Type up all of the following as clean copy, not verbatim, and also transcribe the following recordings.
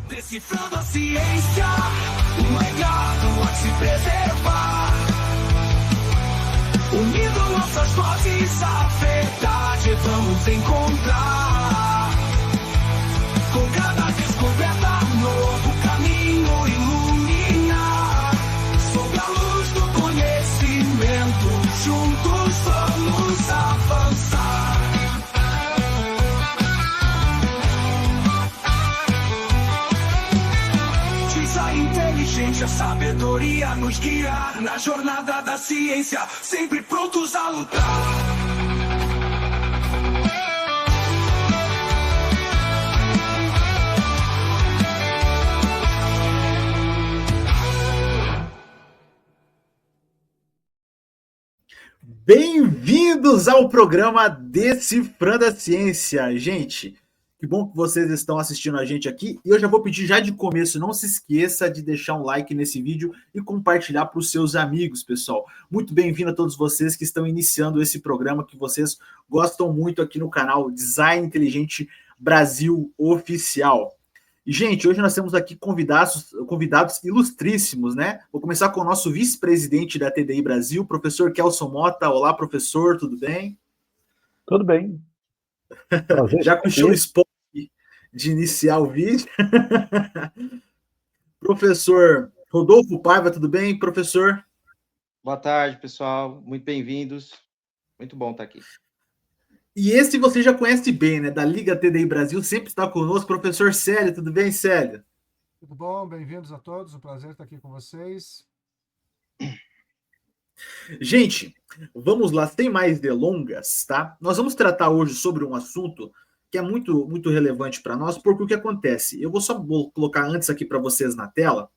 Decifrando a ciência, um legado a se preservar. Unindo nossas vozes, a verdade vamos encontrar. Com cada descoberta, novo caminho iluminar. Sob a luz do conhecimento, juntos vamos avançar. A sabedoria nos guiar na jornada da ciência, sempre prontos a lutar. Bem-vindos ao programa Decifrando a Ciência, gente. Que bom que vocês estão assistindo a gente aqui. E eu já vou pedir já de começo, não se esqueça de deixar um like nesse vídeo e compartilhar para os seus amigos, pessoal. Muito bem-vindo a todos vocês que estão iniciando esse programa que vocês gostam muito aqui no canal Design Inteligente Brasil Oficial. E, gente, hoje nós temos aqui convidados ilustríssimos, né? Vou começar com o nosso vice-presidente da TDI Brasil, professor Kelson Mota. Olá, professor, tudo bem? Tudo bem. Prazer. Já puxou o spoiler de iniciar o vídeo. Professor Rodolfo Paiva, tudo bem, professor? Boa tarde, pessoal. Muito bem-vindos. Muito bom estar aqui. E esse você já conhece bem, né? Da Liga TDI Brasil, sempre está conosco, professor Célio. Tudo bem, Célio? Tudo bom? Bem-vindos a todos. Um prazer estar aqui com vocês. Gente, vamos lá, sem mais delongas, tá? Nós vamos tratar hoje sobre um assunto que é muito, muito relevante para nós, porque o que acontece? Eu vou só colocar antes aqui para vocês na tela,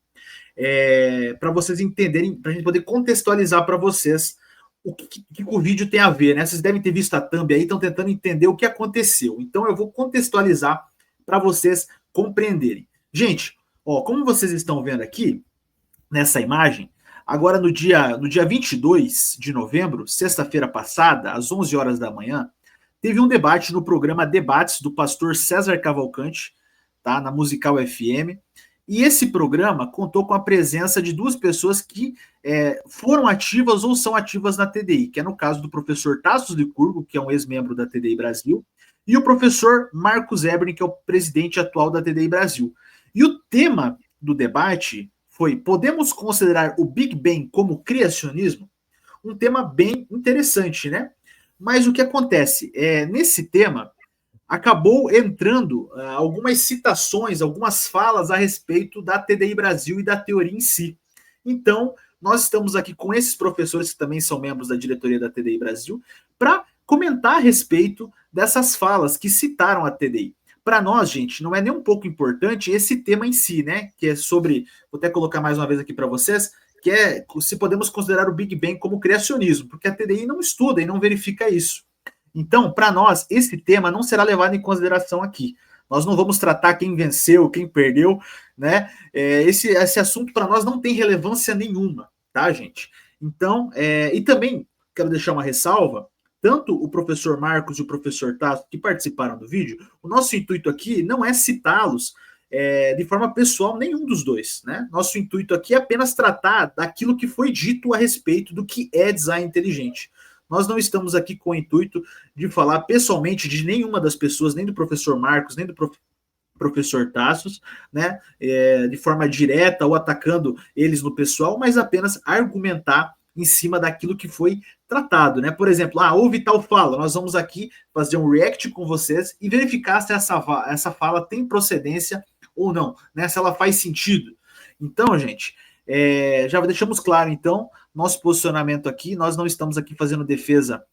para vocês entenderem, para a gente poder contextualizar para vocês o que o vídeo tem a ver, né? Vocês devem ter visto a thumb aí, estão tentando entender o que aconteceu. Então eu vou contextualizar para vocês compreenderem. Gente, ó, como vocês estão vendo aqui, nessa imagem, agora no dia 22 de novembro, sexta-feira passada, às 11 horas da manhã, teve um debate no programa Debates do pastor César Cavalcante, tá, na Musical FM, e esse programa contou com a presença de duas pessoas que foram ativas ou são ativas na TDI, que é no caso do professor Tassos Licurgo, que é um ex-membro da TDI Brasil, e o professor Marcos Eberni, que é o presidente atual da TDI Brasil. E o tema do debate foi: podemos considerar o Big Bang como criacionismo? Um tema bem interessante, né? Mas o que acontece? Nesse tema, acabou entrando algumas citações, algumas falas a respeito da TDI Brasil e da teoria em si. Então, nós estamos aqui com esses professores que também são membros da diretoria da TDI Brasil para comentar a respeito dessas falas que citaram a TDI. Para nós, gente, não é nem um pouco importante esse tema em si, né? Que é sobre, vou até colocar mais uma vez aqui para vocês, que é se podemos considerar o Big Bang como criacionismo, porque a TDI não estuda e não verifica isso. Então, para nós, esse tema não será levado em consideração aqui. Nós não vamos tratar quem venceu, quem perdeu, né? Esse assunto para nós não tem relevância nenhuma, tá, gente? Então, e também quero deixar uma ressalva. Tanto o professor Marcos e o professor Tasso, que participaram do vídeo, o nosso intuito aqui não é citá-los de forma pessoal, nenhum dos dois, né? Nosso intuito aqui é apenas tratar daquilo que foi dito a respeito do que é design inteligente. Nós não estamos aqui com o intuito de falar pessoalmente de nenhuma das pessoas, nem do professor Marcos, nem do professor Tassos, né? De forma direta ou atacando eles no pessoal, mas apenas argumentar em cima daquilo que foi tratado, né? Por exemplo, houve tal fala, nós vamos aqui fazer um react com vocês e verificar se essa fala tem procedência ou não, né? Se ela faz sentido. Então, gente, já deixamos claro, então, nosso posicionamento aqui. Nós não estamos aqui fazendo defesa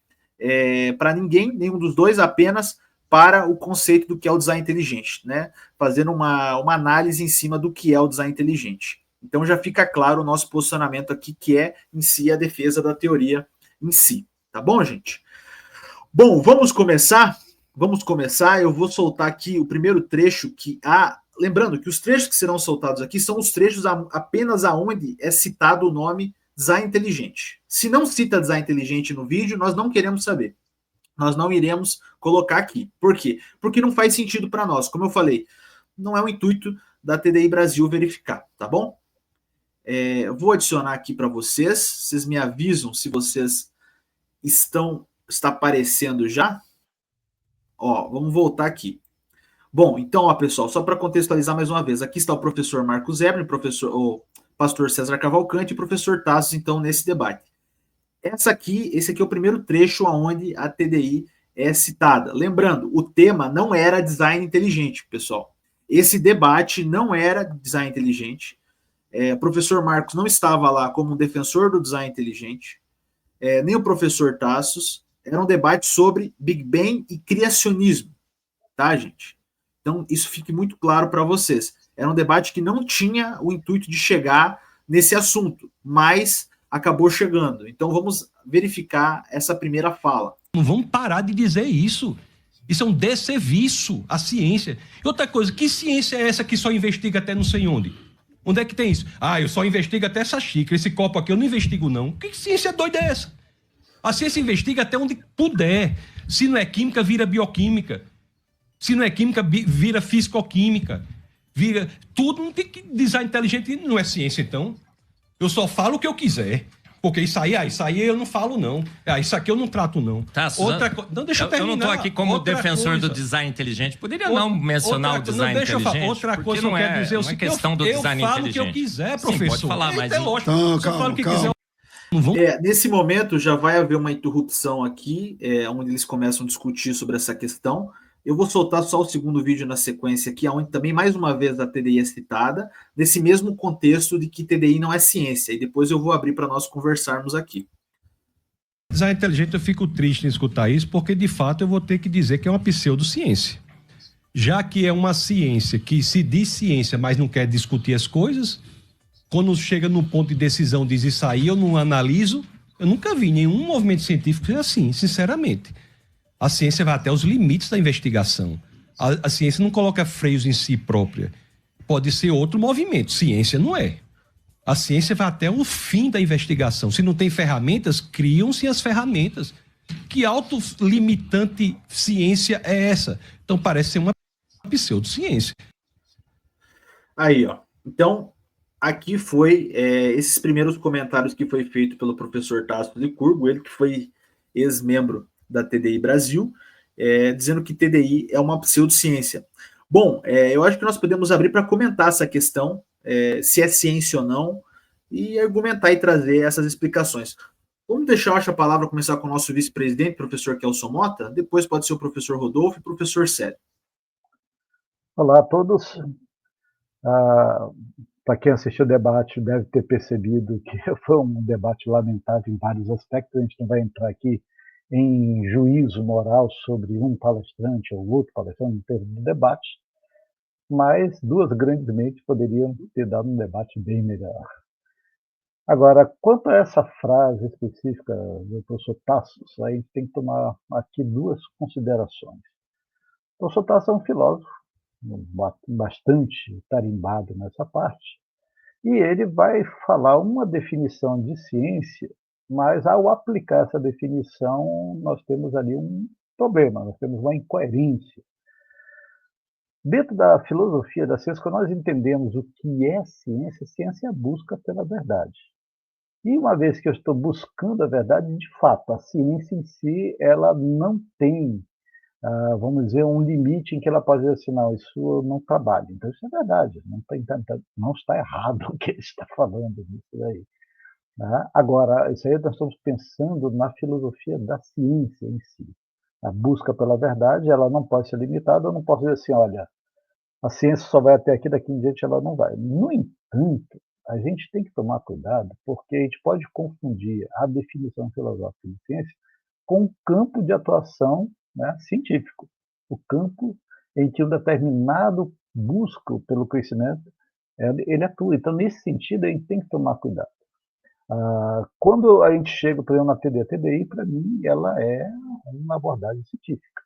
para ninguém, nenhum dos dois, apenas para o conceito do que é o design inteligente, né? Fazendo uma análise em cima do que é o design inteligente. Então já fica claro o nosso posicionamento aqui, que é em si a defesa da teoria em si. Tá bom, gente? Bom, vamos começar? Vamos começar. Eu vou soltar aqui o primeiro trecho que lembrando que os trechos que serão soltados aqui são os trechos apenas aonde é citado o nome design inteligente. Se não cita design inteligente no vídeo, nós não queremos saber. Nós não iremos colocar aqui. Por quê? Porque não faz sentido para nós. Como eu falei, não é o intuito da TDI Brasil verificar, tá bom? Eu vou adicionar aqui para vocês me avisam se vocês está aparecendo já. Ó, vamos voltar aqui. Bom, então, ó, pessoal, só para contextualizar mais uma vez, aqui está o professor Marcos Ebre, o pastor César Cavalcante e o professor Tassos, então, nesse debate. Esse aqui é o primeiro trecho onde a TDI é citada. Lembrando, o tema não era design inteligente, pessoal. Esse debate não era design inteligente. O professor Marcos não estava lá como um defensor do design inteligente, nem o professor Tassos. Era um debate sobre Big Bang e criacionismo, tá, gente? Então, isso fique muito claro para vocês. Era um debate que não tinha o intuito de chegar nesse assunto, mas acabou chegando. Então, vamos verificar essa primeira fala. Não vamos parar de dizer isso. Isso é um desserviço à ciência. E outra coisa, que ciência é essa que só investiga até não sei onde? Onde é que tem isso? Eu só investigo até essa xícara, esse copo aqui eu não investigo não. Que ciência doida é essa? A ciência investiga até onde puder. Se não é química, vira bioquímica. Se não é química, vira fisicoquímica. Vira tudo. Não tem que design inteligente, não é ciência, então. Eu só falo o que eu quiser. Porque isso aí eu não falo, não. Isso aqui eu não trato, não. Tá, não, deixa eu terminar. Eu não estou aqui como defensor do design inteligente. Poderia não mencionar o design inteligente. Outra coisa que eu quero dizer é o seguinte, questão do design inteligente. Eu falo o que eu quiser, professor. Sim, pode falar, mas... É lógico, Então, eu falo o que calma. quiser. Nesse momento já vai haver uma interrupção aqui, onde eles começam a discutir sobre essa questão. Eu vou soltar só o segundo vídeo na sequência aqui, onde também mais uma vez a TDI é citada, nesse mesmo contexto de que TDI não é ciência, e depois eu vou abrir para nós conversarmos aqui. Design inteligente, eu fico triste em escutar isso, porque de fato eu vou ter que dizer que é uma pseudociência. Já que é uma ciência que se diz ciência, mas não quer discutir as coisas, quando chega no ponto de decisão, diz isso aí, eu não analiso. Eu nunca vi nenhum movimento científico ser assim, sinceramente. A ciência vai até os limites da investigação. A ciência não coloca freios em si própria. Pode ser outro movimento, ciência não é. A ciência vai até o fim da investigação. Se não tem ferramentas, criam-se as ferramentas. Que autolimitante ciência é essa? Então parece ser uma pseudociência. Aí, ó. Então, aqui foi esses primeiros comentários que foi feito pelo professor Tasso Licurgo, ele que foi ex-membro da TDI Brasil, dizendo que TDI é uma pseudociência. Bom, eu acho que nós podemos abrir para comentar essa questão, se é ciência ou não, e argumentar e trazer essas explicações. Vamos deixar, eu acho, a palavra começar com o nosso vice-presidente, professor Kelson Mota, depois pode ser o professor Rodolfo e o professor Célio. Olá a todos. Para quem assistiu o debate deve ter percebido que foi um debate lamentável em vários aspectos. A gente não vai entrar aqui em juízo moral sobre um palestrante ou outro palestrante no termo do debate, mas duas grandes mentes poderiam ter dado um debate bem melhor. Agora, quanto a essa frase específica do professor Tassos, a gente tem que tomar aqui duas considerações. O professor Tassos é um filósofo bastante tarimbado nessa parte, e ele vai falar uma definição de ciência, mas ao aplicar essa definição, nós temos ali um problema, nós temos uma incoerência. Dentro da filosofia da ciência, quando nós entendemos o que é ciência, ciência é a busca pela verdade. E uma vez que eu estou buscando a verdade, de fato, a ciência em si, ela não tem, vamos dizer, um limite em que ela pode dizer assim, não, isso eu não trabalho. Então isso é verdade, não está errado o que ele está falando nisso daí. Agora, isso aí nós estamos pensando na filosofia da ciência em si. A busca pela verdade, ela não pode ser limitada, eu não posso dizer assim, olha, a ciência só vai até aqui, daqui em diante ela não vai. No entanto, a gente tem que tomar cuidado, porque a gente pode confundir a definição filosófica de ciência com o campo de atuação, né, científico. O campo em que um determinado busca pelo conhecimento, ele atua. Então, nesse sentido, a gente tem que tomar cuidado. Quando a gente chega, por exemplo, na TDI, a TDI, para mim, ela é uma abordagem científica.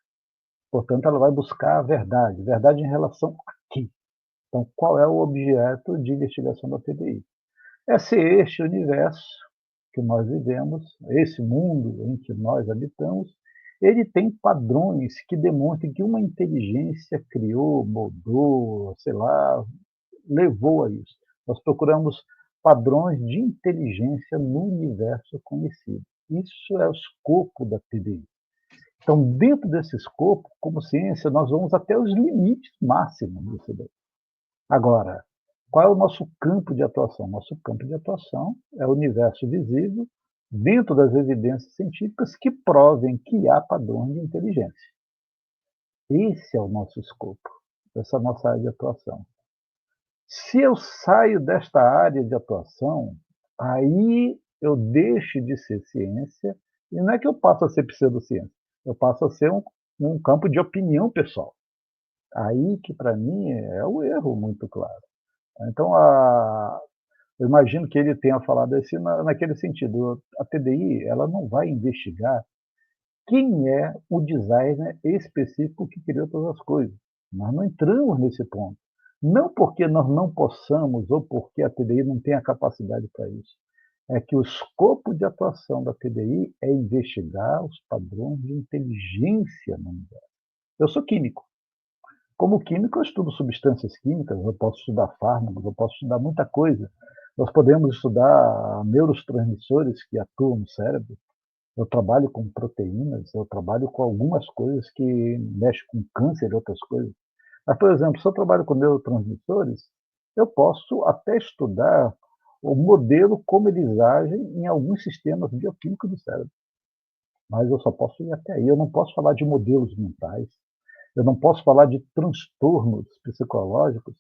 Portanto, ela vai buscar a verdade em relação a quê? Então, qual é o objeto de investigação da TDI? É se este universo que nós vivemos, esse mundo em que nós habitamos, ele tem padrões que demonstram que uma inteligência criou, moldou, sei lá, levou a isso. Nós procuramos padrões de inteligência no universo conhecido. Isso é o escopo da TDI. Então, dentro desse escopo, como ciência, nós vamos até os limites máximos disso daí. Agora, qual é o nosso campo de atuação? Nosso campo de atuação é o universo visível dentro das evidências científicas que provem que há padrões de inteligência. Esse é o nosso escopo, essa é a nossa área de atuação. Se eu saio desta área de atuação, aí eu deixo de ser ciência, e não é que eu passo a ser pseudociência, eu passo a ser um campo de opinião pessoal. Aí que, para mim, é o erro muito claro. Então, eu imagino que ele tenha falado assim naquele sentido. A TDI ela não vai investigar quem é o designer específico que criou todas as coisas. Nós não entramos nesse ponto. Não porque nós não possamos ou porque a TDI não tem a capacidade para isso. É que o escopo de atuação da TDI é investigar os padrões de inteligência no universo. Eu sou químico. Como químico, eu estudo substâncias químicas, eu posso estudar fármacos, eu posso estudar muita coisa. Nós podemos estudar neurotransmissores que atuam no cérebro. Eu trabalho com proteínas, eu trabalho com algumas coisas que mexem com câncer e outras coisas. Mas, por exemplo, se eu trabalho com neurotransmissores, eu posso até estudar o modelo como eles agem em alguns sistemas bioquímicos do cérebro. Mas eu só posso ir até aí. Eu não posso falar de modelos mentais, eu não posso falar de transtornos psicológicos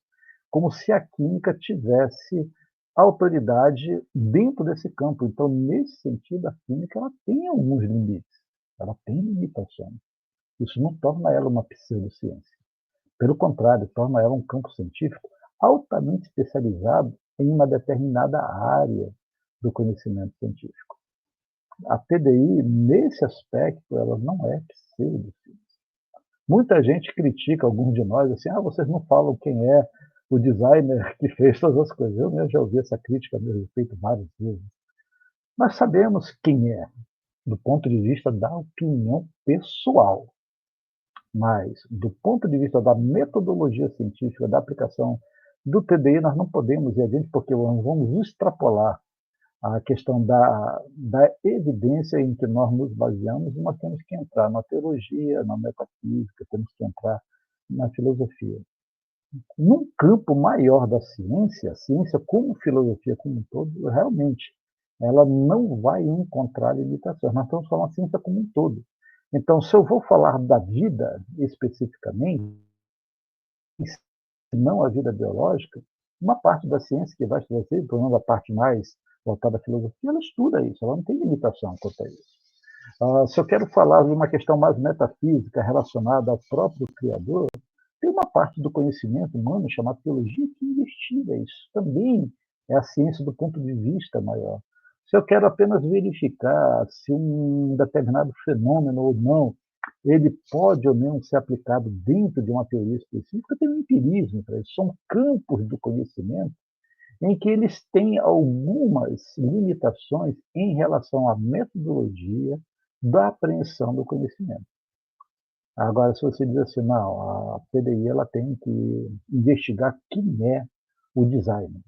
como se a química tivesse autoridade dentro desse campo. Então, nesse sentido, a química ela tem alguns limites, ela tem limitações. Isso não torna ela uma pseudociência. Pelo contrário, torna ela um campo científico altamente especializado em uma determinada área do conhecimento científico. A TDI, nesse aspecto, ela não é pseudociência. Muita gente critica alguns de nós, assim, vocês não falam quem é o designer que fez todas as coisas. Eu mesmo já ouvi essa crítica a meu respeito várias vezes. Nós sabemos quem é, do ponto de vista da opinião pessoal. Mas, do ponto de vista da metodologia científica, da aplicação do TDI, nós não podemos ir adiante porque nós vamos extrapolar a questão da evidência em que nós nos baseamos, e nós temos que entrar na teologia, na metafísica, temos que entrar na filosofia. Num campo maior da ciência, a ciência como filosofia como um todo, realmente, ela não vai encontrar limitações. Nós estamos falando da ciência como um todo. Então, se eu vou falar da vida especificamente, não a vida biológica, uma parte da ciência que vai estudar isso, por exemplo, a parte mais voltada à filosofia, ela estuda isso, ela não tem limitação quanto a isso. Se eu quero falar de uma questão mais metafísica relacionada ao próprio Criador, tem uma parte do conhecimento humano chamada teologia que investiga isso. Também é a ciência do ponto de vista maior. Se eu quero apenas verificar se um determinado fenômeno ou não, ele pode ou não ser aplicado dentro de uma teoria específica, tem um empirismo para isso. São campos do conhecimento em que eles têm algumas limitações em relação à metodologia da apreensão do conhecimento. Agora, se você diz assim, não, a PDI ela tem que investigar quem é o designer.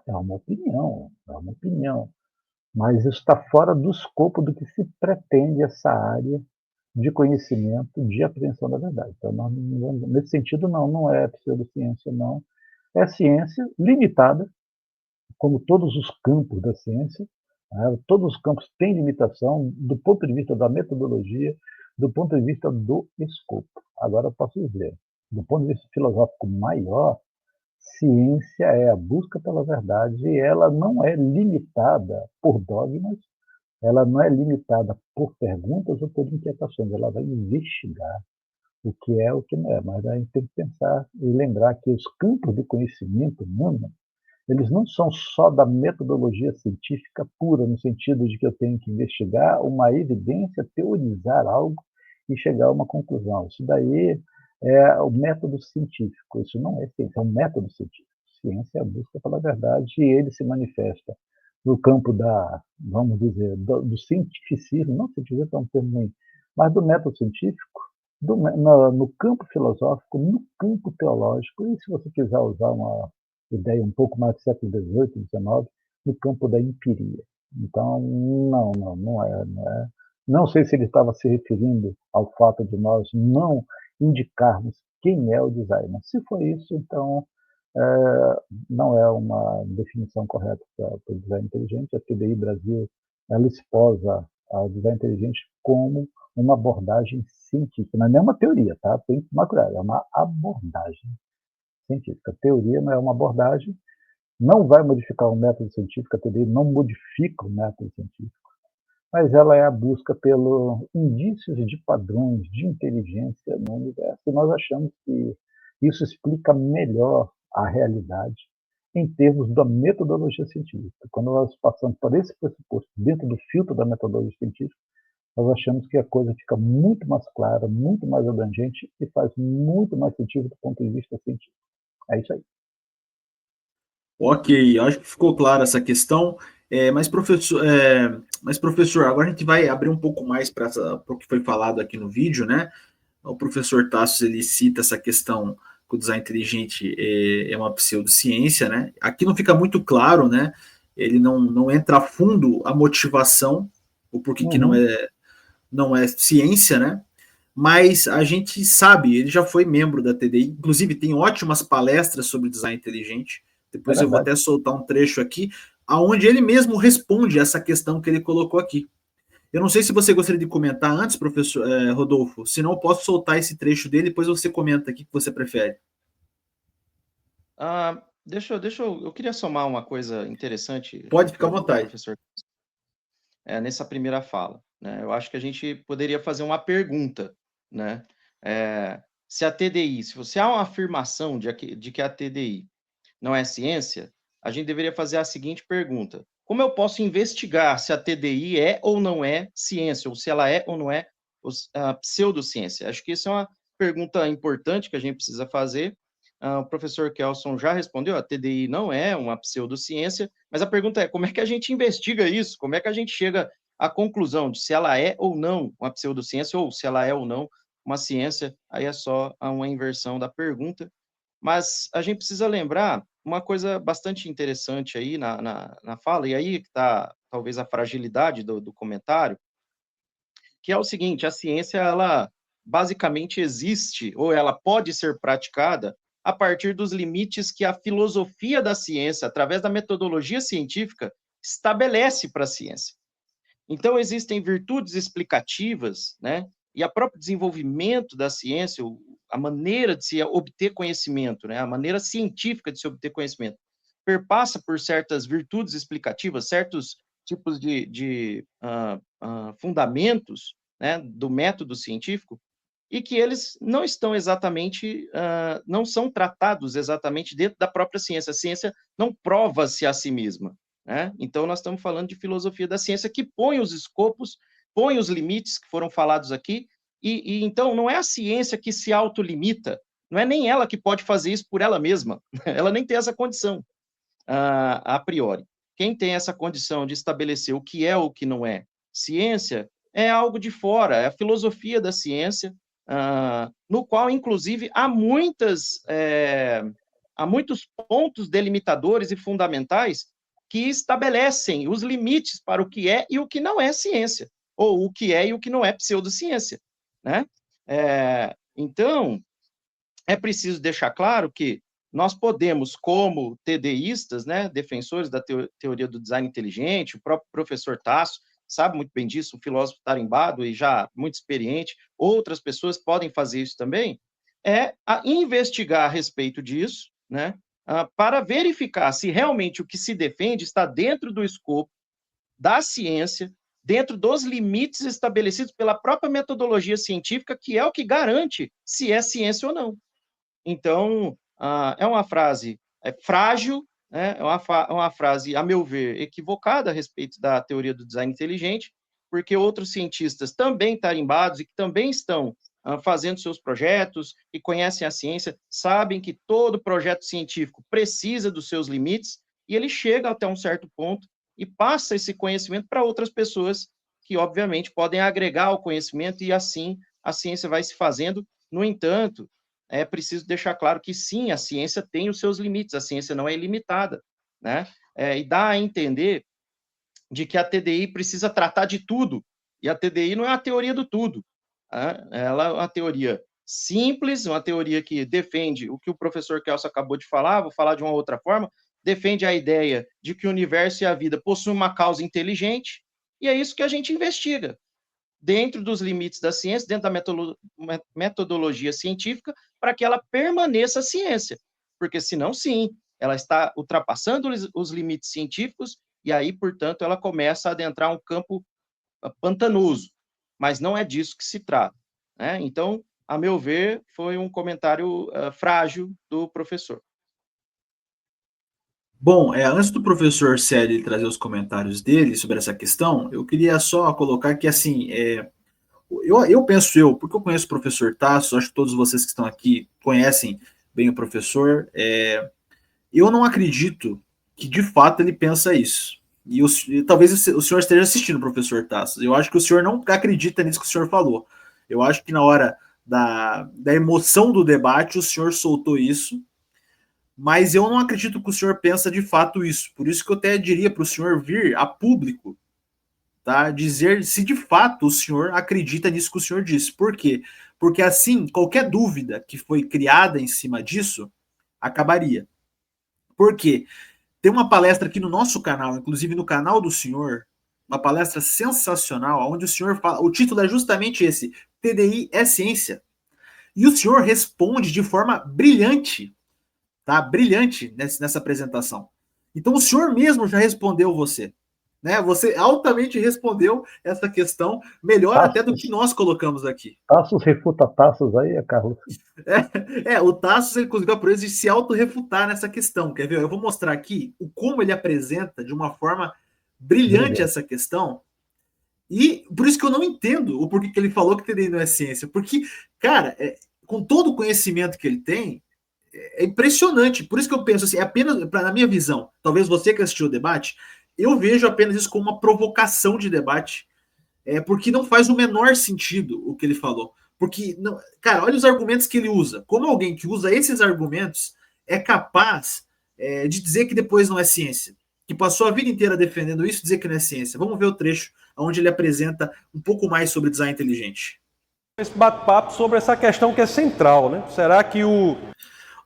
É uma opinião. Mas isso está fora do escopo do que se pretende essa área de conhecimento de apreensão da verdade. Então, nesse sentido, não é pseudociência, não. É ciência limitada, como todos os campos da ciência. Todos os campos têm limitação do ponto de vista da metodologia, do ponto de vista do escopo. Agora eu posso dizer, do ponto de vista filosófico maior, ciência é a busca pela verdade e ela não é limitada por dogmas, ela não é limitada por perguntas ou por inquietações, ela vai investigar o que é o que não é. Mas a gente tem que pensar e lembrar que os campos do conhecimento humano, eles não são só da metodologia científica pura, no sentido de que eu tenho que investigar uma evidência, teorizar algo e chegar a uma conclusão. Isso daí é o método científico, isso não é ciência, é um método científico. Ciência é a busca pela verdade e ele se manifesta no campo vamos dizer, do cientificismo, não cientificismo é um termo ruim, mas do método científico, no campo filosófico, no campo teológico, e se você quiser usar uma ideia um pouco mais do século XVIII, XIX, no campo da empiria. Então, não é. Não sei se ele estava se referindo ao fato de nós não indicarmos quem é o designer. Se for isso, então não é uma definição correta para o design inteligente. A TDI Brasil, ela esposa a design inteligente como uma abordagem científica. Não é nem uma teoria, tá? Tem que tomar cuidado, é uma abordagem científica. A teoria não é uma abordagem, não vai modificar o método científico, a TDI não modifica o método científico, mas ela é a busca pelos indícios de padrões de inteligência no universo. E nós achamos que isso explica melhor a realidade em termos da metodologia científica. Quando nós passamos por esse pressuposto dentro do filtro da metodologia científica, nós achamos que a coisa fica muito mais clara, muito mais abrangente e faz muito mais sentido do ponto de vista científico. É isso aí. Ok, acho que ficou clara essa questão. Mas, professor, agora a gente vai abrir um pouco mais para o que foi falado aqui no vídeo, né? O professor Tassos, ele cita essa questão que o design inteligente é uma pseudociência, né? Aqui não fica muito claro, né? Ele não entra a fundo a motivação, o porquê que não é ciência, né? Mas a gente sabe, ele já foi membro da TDI, inclusive tem ótimas palestras sobre design inteligente. Depois eu vou até soltar um trecho aqui, aonde ele mesmo responde essa questão que ele colocou aqui. Eu não sei se você gostaria de comentar antes, professor Rodolfo, senão eu posso soltar esse trecho dele, depois você comenta aqui o que você prefere. Eu queria somar uma coisa interessante. Pode ficar à vontade. Professor, nessa primeira fala, né? Eu acho que a gente poderia fazer uma pergunta, né? Se a TDI, se você há uma afirmação de que a TDI não é ciência, a gente deveria fazer a seguinte pergunta: como eu posso investigar se a TDI é ou não é ciência, ou se ela é ou não é pseudociência? Acho que isso é uma pergunta importante que a gente precisa fazer. O professor Kelson já respondeu, a TDI não é uma pseudociência, mas a pergunta é, como é que a gente investiga isso? Como é que a gente chega à conclusão de se ela é ou não uma pseudociência, ou se ela é ou não uma ciência? Aí é só uma inversão da pergunta. Mas a gente precisa lembrar uma coisa bastante interessante aí na fala, e aí que está talvez a fragilidade do comentário, que é o seguinte: a ciência, ela basicamente existe, ou ela pode ser praticada a partir dos limites que a filosofia da ciência, através da metodologia científica, estabelece para a ciência. Então, existem virtudes explicativas, né? E o próprio desenvolvimento da ciência, a maneira de se obter conhecimento, né? A maneira científica de se obter conhecimento, perpassa por certas virtudes explicativas, certos tipos de fundamentos, né, do método científico, e que eles não estão exatamente, não são tratados exatamente dentro da própria ciência. A ciência não prova-se a si mesma, né? Então, nós estamos falando de filosofia da ciência que põe os escopos, põe os limites que foram falados aqui, e então não é a ciência que se autolimita, não é nem ela que pode fazer isso por ela mesma, ela nem tem essa condição, a priori. Quem tem essa condição de estabelecer o que é ou o que não é ciência é algo de fora, é a filosofia da ciência, no qual, inclusive, há muitos pontos delimitadores e fundamentais que estabelecem os limites para o que é e o que não é ciência, ou o que é e o que não é pseudociência, né? Então, é preciso deixar claro que nós podemos, como TDIstas, né, defensores da teoria do design inteligente, o próprio professor Tasso sabe muito bem disso, um filósofo tarimbado e já muito experiente, outras pessoas podem fazer isso também, a investigar a respeito disso, né, para verificar se realmente o que se defende está dentro do escopo da ciência, dentro dos limites estabelecidos pela própria metodologia científica, que é o que garante se é ciência ou não. Então, é uma frase frágil, né? É uma frase, a meu ver, equivocada a respeito da teoria do design inteligente, porque outros cientistas também tarimbados e que também estão fazendo seus projetos e conhecem a ciência, sabem que todo projeto científico precisa dos seus limites e ele chega até um certo ponto e passa esse conhecimento para outras pessoas que, obviamente, podem agregar o conhecimento e, assim, a ciência vai se fazendo. No entanto, é preciso deixar claro que sim, a ciência tem os seus limites, a ciência não é ilimitada, né? E dá a entender de que a TDI precisa tratar de tudo, e a TDI não é a teoria do tudo, né? Ela é uma teoria simples, uma teoria que defende o que o professor Kelso acabou de falar, vou falar de uma outra forma, defende a ideia de que o universo e a vida possuem uma causa inteligente, e é isso que a gente investiga, dentro dos limites da ciência, dentro da metodologia científica, para que ela permaneça ciência, porque senão, sim, ela está ultrapassando os limites científicos, e aí, portanto, ela começa a adentrar um campo pantanoso, mas não é disso que se trata, né? Então, a meu ver, foi um comentário frágil do professor. Bom, antes do professor Célio trazer os comentários dele sobre essa questão, eu queria só colocar que, assim, eu penso, porque eu conheço o professor Tasso, acho que todos vocês que estão aqui conhecem bem o professor, eu não acredito que, de fato, ele pensa isso. E talvez o senhor esteja assistindo o professor Tasso. Eu acho que o senhor não acredita nisso que o senhor falou. Eu acho que na hora da emoção do debate, o senhor soltou isso, mas eu não acredito que o senhor pensa de fato isso. Por isso que eu até diria para o senhor vir a público, tá, dizer se de fato o senhor acredita nisso que o senhor disse. Por quê? Porque assim, qualquer dúvida que foi criada em cima disso, acabaria. Por quê? Tem uma palestra aqui no nosso canal, inclusive no canal do senhor, uma palestra sensacional, onde o senhor fala, o título é justamente esse, TDI é ciência. E o senhor responde de forma brilhante, tá? Brilhante nessa apresentação. Então o senhor mesmo já respondeu você, né? Você altamente respondeu essa questão melhor até do que nós colocamos aqui. Tassos refuta Tassos aí, Carlos. O Tassos, ele conseguiu por isso de se autorrefutar nessa questão. Quer ver? Eu vou mostrar aqui como ele apresenta de uma forma brilhante essa questão. E por isso que eu não entendo o porquê que ele falou que TDI não é ciência. Porque, cara, com todo o conhecimento que ele tem, é impressionante. Por isso que eu penso assim, apenas, na minha visão, talvez você que assistiu o debate, eu vejo apenas isso como uma provocação de debate, porque não faz o menor sentido o que ele falou. Porque, não, cara, olha os argumentos que ele usa. Como alguém que usa esses argumentos é capaz de dizer que depois não é ciência? Que passou a vida inteira defendendo isso, dizer que não é ciência. Vamos ver o trecho onde ele apresenta um pouco mais sobre design inteligente. Esse bate-papo sobre essa questão que é central, né? Será que o...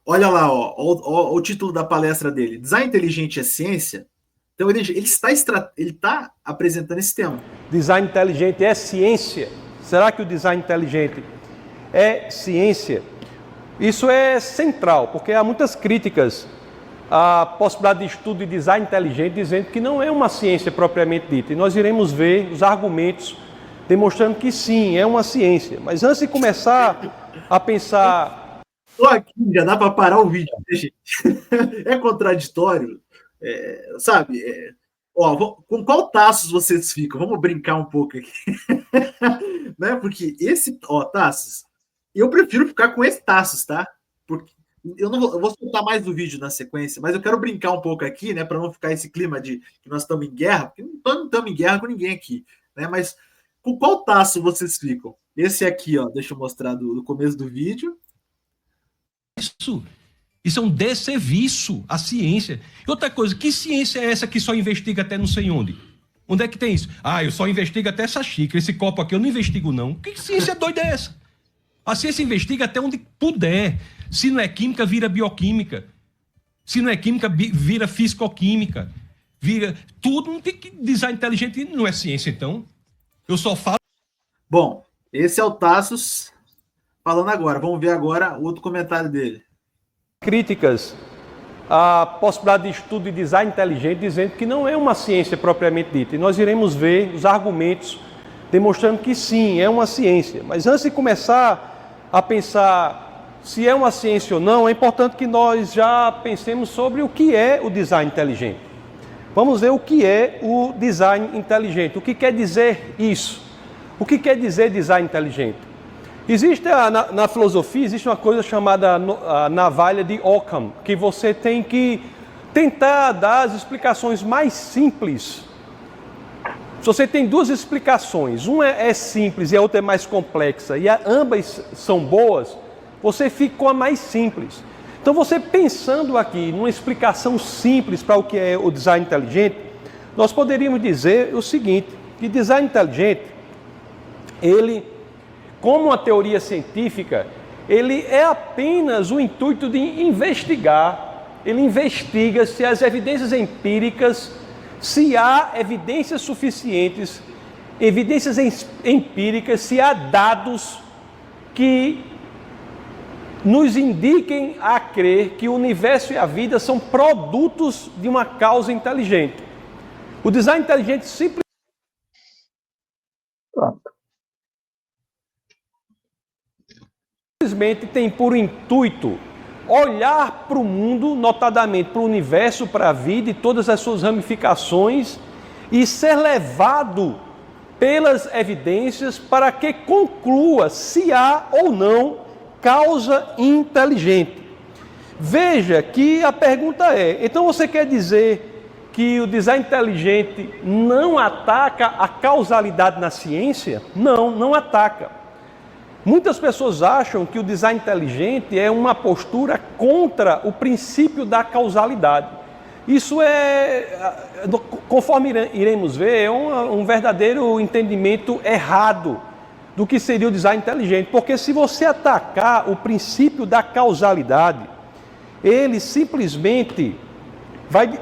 Olha lá, o título da palestra dele. Design inteligente é ciência? Então ele está apresentando esse tema. Design inteligente é ciência? Será que o design inteligente é ciência? Isso é central, porque há muitas críticas à possibilidade de estudo de design inteligente, dizendo que não é uma ciência propriamente dita. E nós iremos ver os argumentos demonstrando que sim, é uma ciência. Mas antes de começar a pensar... Tô aqui, já dá para parar o vídeo, né, gente? É contraditório, sabe? Com qual Tassos vocês ficam? Vamos brincar um pouco aqui. Né? Porque Tassos, eu prefiro ficar com esse Tassos, tá? Porque eu vou soltar mais do vídeo na sequência, mas eu quero brincar um pouco aqui, né? Para não ficar esse clima de que nós estamos em guerra, porque não estamos em guerra com ninguém aqui, né? Mas com qual Tasso vocês ficam? Esse aqui, ó, deixa eu mostrar do começo do vídeo. Isso é um desserviço à ciência. E outra coisa, que ciência é essa que só investiga até não sei onde? Onde é que tem isso? Eu só investigo até essa xícara, esse copo aqui eu não investigo não. Que ciência doida é essa? A ciência investiga até onde puder. Se não é química, vira bioquímica. Se não é química, vira fisicoquímica. Vira tudo. Não tem que design inteligente, não é ciência então. Eu só falo... Bom, esse é o Tassos falando agora. Vamos ver agora o outro comentário dele. Críticas à possibilidade de estudo de design inteligente, dizendo que não é uma ciência propriamente dita. E nós iremos ver os argumentos demonstrando que sim, é uma ciência. Mas antes de começar a pensar se é uma ciência ou não, é importante que nós já pensemos sobre o que é o design inteligente. Vamos ver o que é o design inteligente. O que quer dizer isso? O que quer dizer design inteligente? Existe na filosofia, existe uma coisa chamada a navalha de Occam, que você tem que tentar dar as explicações mais simples se você tem duas explicações, uma é simples e a outra é mais complexa, e ambas são boas, você fica com a mais simples. Então, você pensando aqui numa explicação simples para o que é o design inteligente, nós poderíamos dizer o seguinte, que design inteligente, ele, como uma teoria científica, ele é apenas o intuito de investigar, ele investiga se as evidências empíricas, se há evidências suficientes, evidências empíricas, se há dados que nos indiquem a crer que o universo e a vida são produtos de uma causa inteligente. O design inteligente simplesmente tem por intuito olhar para o mundo, notadamente para o universo, para a vida e todas as suas ramificações, e ser levado pelas evidências para que conclua se há ou não causa inteligente. Veja que a pergunta é, então você quer dizer que o design inteligente não ataca a causalidade na ciência? Não, não ataca. Muitas pessoas acham que o design inteligente é uma postura contra o princípio da causalidade. Isso conforme iremos ver, é um verdadeiro entendimento errado do que seria o design inteligente. Porque se você atacar o princípio da causalidade, ele simplesmente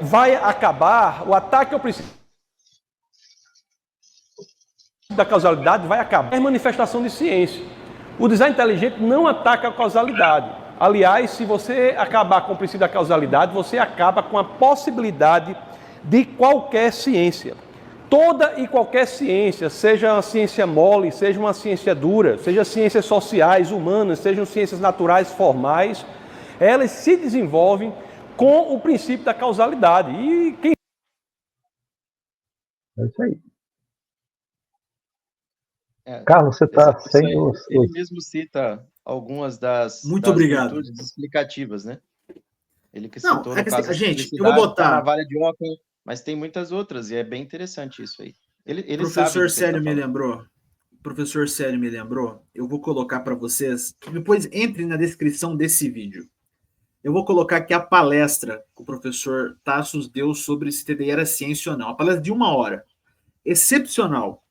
vai acabar, o ataque ao princípio da causalidade vai acabar. É manifestação de ciência. O design inteligente não ataca a causalidade. Aliás, se você acabar com o princípio da causalidade, você acaba com a possibilidade de qualquer ciência. Toda e qualquer ciência, seja uma ciência mole, seja uma ciência dura, seja ciências sociais, humanas, sejam ciências naturais, formais, elas se desenvolvem com o princípio da causalidade. E quem... É isso aí. Carlos, você está sem Ele mesmo cita algumas das virtudes explicativas, né? Ele que citou no caso gente, eu vou botar na valha de Ockham, mas tem muitas outras e é bem interessante isso aí. Ele Professor Célio me lembrou. Professor Célio me lembrou. Eu vou colocar para vocês. Depois entre na descrição desse vídeo. Eu vou colocar aqui a palestra que o professor Tassos deu sobre se TDI era ciência ou não. A palestra de 1 hora. Excepcional.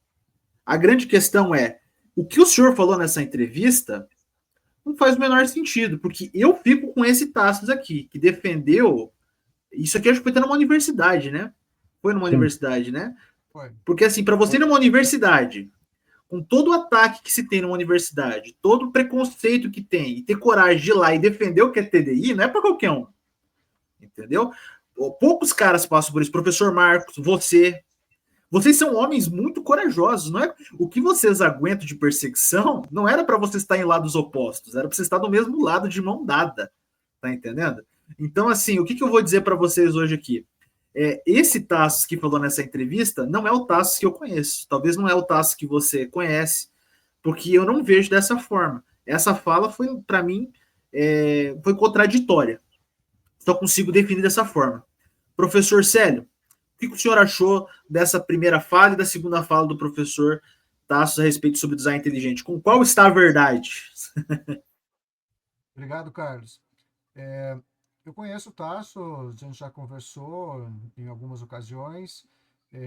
A grande questão é, o que o senhor falou nessa entrevista não faz o menor sentido, porque eu fico com esse Tassos aqui, que defendeu, isso aqui acho que foi até numa universidade, né? Foi numa universidade, né? Foi. Porque assim, para você ir numa universidade, com todo o ataque que se tem numa universidade, todo o preconceito que tem, e ter coragem de ir lá e defender o que é TDI, não é para qualquer um. Entendeu? Poucos caras passam por isso. Professor Marcos, vocês são homens muito corajosos, não é? O que vocês aguentam de perseguição não era para vocês estarem em lados opostos, era para vocês estar do mesmo lado de mão dada, tá entendendo? Então, assim, o que eu vou dizer para vocês hoje aqui? Esse Tassos que falou nessa entrevista não é o Tassos que eu conheço, talvez não é o Tassos que você conhece, porque eu não vejo dessa forma. Essa fala foi, para mim, foi contraditória. Só consigo definir dessa forma. Professor Célio, o que o senhor achou dessa primeira fala e da segunda fala do professor Tassos a respeito sobre design inteligente? Com qual está a verdade? Obrigado, Carlos. Eu conheço o Tassos, a gente já conversou em algumas ocasiões,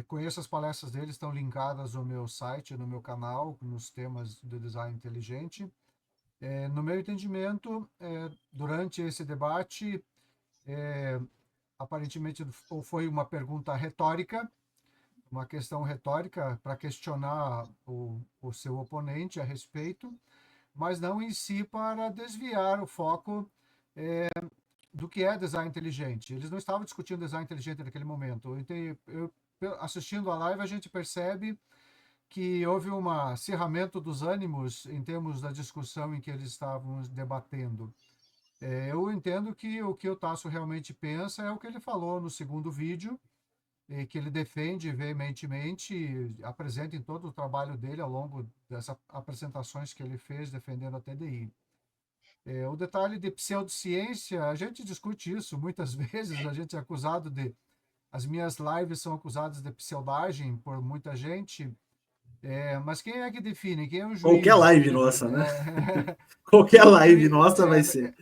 conheço as palestras dele, estão linkadas no meu site, no meu canal, nos temas do design inteligente. No meu entendimento, durante esse debate, aparentemente foi uma pergunta retórica, uma questão retórica para questionar o seu oponente a respeito, mas não em si para desviar o foco do que é design inteligente. Eles não estavam discutindo design inteligente naquele momento. Assistindo a live, a gente percebe que houve um acirramento dos ânimos em termos da discussão em que eles estavam debatendo. Eu entendo que o que o Tasso realmente pensa é o que ele falou no segundo vídeo, que ele defende veementemente, apresenta em todo o trabalho dele ao longo dessas apresentações que ele fez defendendo a TDI. O detalhe de pseudociência, a gente discute isso muitas vezes, a gente é acusado de as minhas lives são acusadas de pseudagem por muita gente, mas quem é que define? Quem é o juiz? Qualquer live nossa, né? Qualquer live nossa vai ser.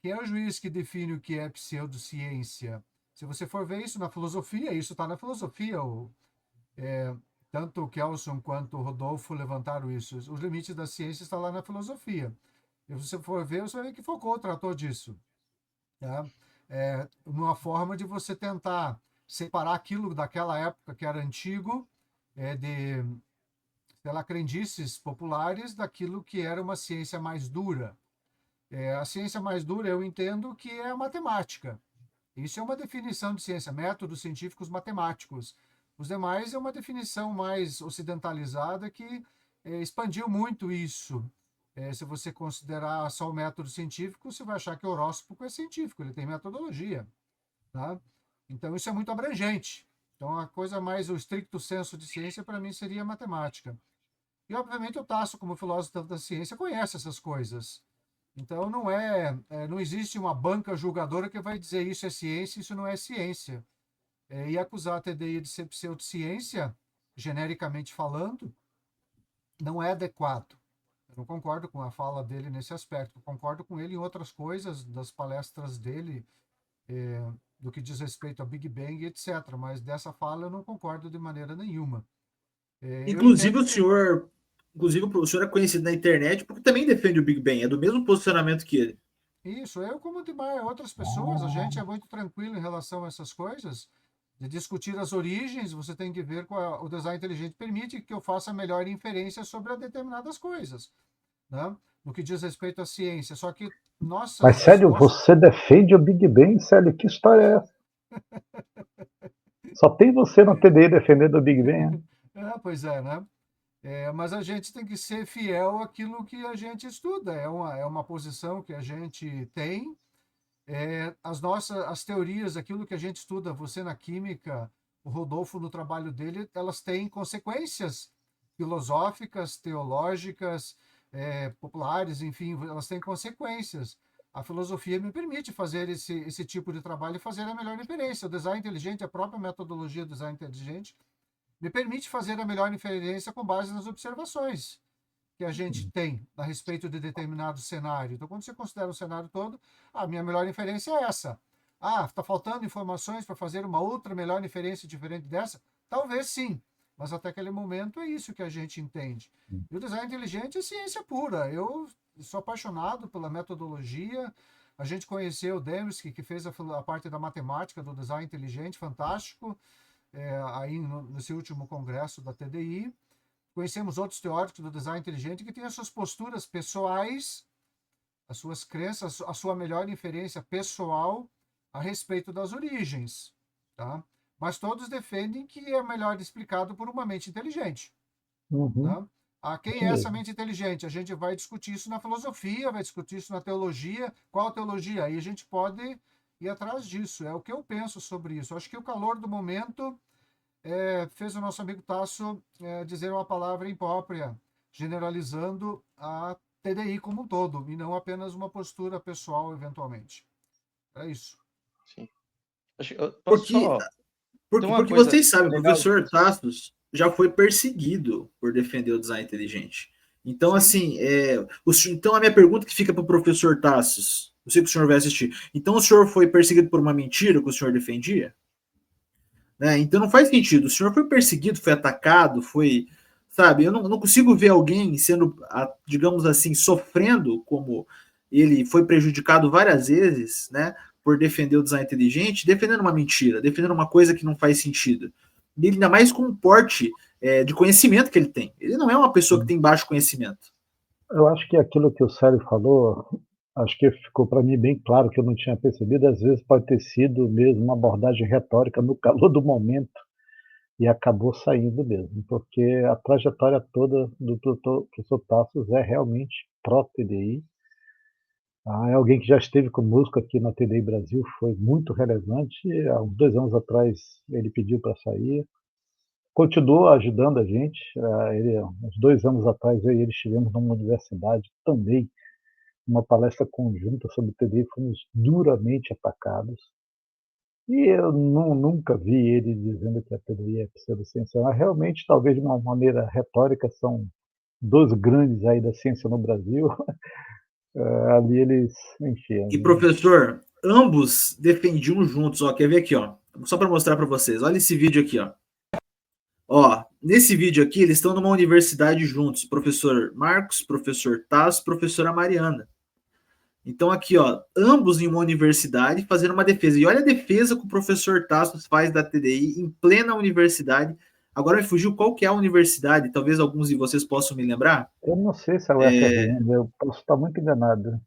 Quem é o juiz que define o que é pseudociência? Se você for ver isso na filosofia, isso está na filosofia. Tanto o Kelson quanto o Rodolfo levantaram isso. Os limites da ciência estão lá na filosofia. E se você for ver, você vai ver que Foucault tratou disso. Tá? Numa forma de você tentar separar aquilo daquela época que era antigo, de, sei lá, crendices populares, daquilo que era uma ciência mais dura. A ciência mais dura eu entendo que é a matemática. Isso é uma definição de ciência, métodos científicos matemáticos. Os demais é uma definição mais ocidentalizada que expandiu muito isso. Se você considerar só o método científico, você vai achar que o horóscopo é científico, ele tem metodologia. Tá? Então, isso é muito abrangente. Então, a coisa mais, o estricto senso de ciência, para mim, seria matemática. E, obviamente, o Tasso, como filósofo da ciência, conhece essas coisas. Então, não existe uma banca julgadora que vai dizer isso é ciência, isso não é ciência. E acusar a TDI de ser pseudociência, genericamente falando, não é adequado. Eu não concordo com a fala dele nesse aspecto. Eu concordo com ele em outras coisas, das palestras dele, do que diz respeito ao Big Bang, etc. Mas dessa fala eu não concordo de maneira nenhuma. Inclusive o senhor é conhecido na internet porque também defende o Big Bang, é do mesmo posicionamento que ele. Isso, eu como demais outras pessoas, a gente é muito tranquilo em relação a essas coisas, de discutir as origens. Você tem que ver o design inteligente permite que eu faça a melhor inferência sobre determinadas coisas, né? No que diz respeito à ciência. Só que, nossa... Mas, Célio, você defende o Big Bang, Célio? Que história é essa? Só tem você na TDI defendendo o Big Bang, né? Pois é, né? Mas a gente tem que ser fiel àquilo que a gente estuda. É uma posição que a gente tem. As teorias, aquilo que a gente estuda, você na química, o Rodolfo no trabalho dele, elas têm consequências filosóficas, teológicas, populares, enfim, elas têm consequências. A filosofia me permite fazer esse tipo de trabalho e fazer a melhor inferência. O design inteligente, a própria metodologia do design inteligente, me permite fazer a melhor inferência com base nas observações que a gente tem a respeito de determinado cenário. Então, quando você considera o cenário todo, a minha melhor inferência é essa. Está faltando informações para fazer uma outra melhor inferência diferente dessa? Talvez sim, mas até aquele momento é isso que a gente entende. E o design inteligente é ciência pura. Eu sou apaixonado pela metodologia. A gente conheceu o Dembski, que fez a parte da matemática do design inteligente, fantástico, aí nesse último congresso da TDI. Conhecemos outros teóricos do design inteligente que têm as suas posturas pessoais, as suas crenças, a sua melhor inferência pessoal a respeito das origens, tá? Mas todos defendem que é melhor explicado por uma mente inteligente. Tá? Quem é essa mente inteligente? A gente vai discutir isso na filosofia, vai discutir isso na teologia. Qual teologia? Aí a gente pode ir atrás disso. É o que eu penso sobre isso. Acho que o calor do momento fez o nosso amigo Tasso dizer uma palavra imprópria, generalizando a TDI como um todo, e não apenas uma postura pessoal, eventualmente. É isso. Sim. Porque vocês sabem, o professor Tassos já foi perseguido por defender o design inteligente. Então, assim, então a minha pergunta que fica para o professor Tassos, eu sei que o senhor vai assistir, então o senhor foi perseguido por uma mentira que o senhor defendia? Então não faz sentido. O senhor foi perseguido, foi atacado, sabe? Eu não consigo ver alguém sendo, digamos assim, sofrendo como ele foi prejudicado várias vezes, né? Por defender o design inteligente, defendendo uma mentira, defendendo uma coisa que não faz sentido. E ainda mais com o porte de conhecimento que ele tem. Ele não é uma pessoa que tem baixo conhecimento. Eu acho que aquilo que o Célio falou, acho que ficou para mim bem claro que eu não tinha percebido. Às vezes pode ter sido mesmo uma abordagem retórica no calor do momento e acabou saindo mesmo, porque a trajetória toda do professor Tassos é realmente pró-TDI. É alguém que já esteve conosco aqui na TDI Brasil, foi muito relevante. Há uns 2 anos atrás ele pediu para sair, continuou ajudando a gente. Uns 2 anos atrás eu e ele estivemos numa universidade também, uma palestra conjunta sobre TDI, fomos duramente atacados. E eu nunca vi ele dizendo que a TDI é pseudociência. Mas realmente, talvez de uma maneira retórica, são dois grandes aí da ciência no Brasil. Ali eles, enfim. E, professor, ambos defendiam juntos. Ó, quer ver aqui, ó? Só para mostrar para vocês. Olha esse vídeo aqui, ó. Ó, nesse vídeo aqui, eles estão numa universidade juntos. Professor Marcos, professor Tasso, professora Mariana. Então, aqui, ó, ambos em uma universidade fazendo uma defesa. E olha a defesa que o professor Tassos faz da TDI em plena universidade. Agora me fugiu qual que é a universidade, talvez alguns de vocês possam me lembrar. Eu não sei se é o UFRN, eu posso estar muito enganado.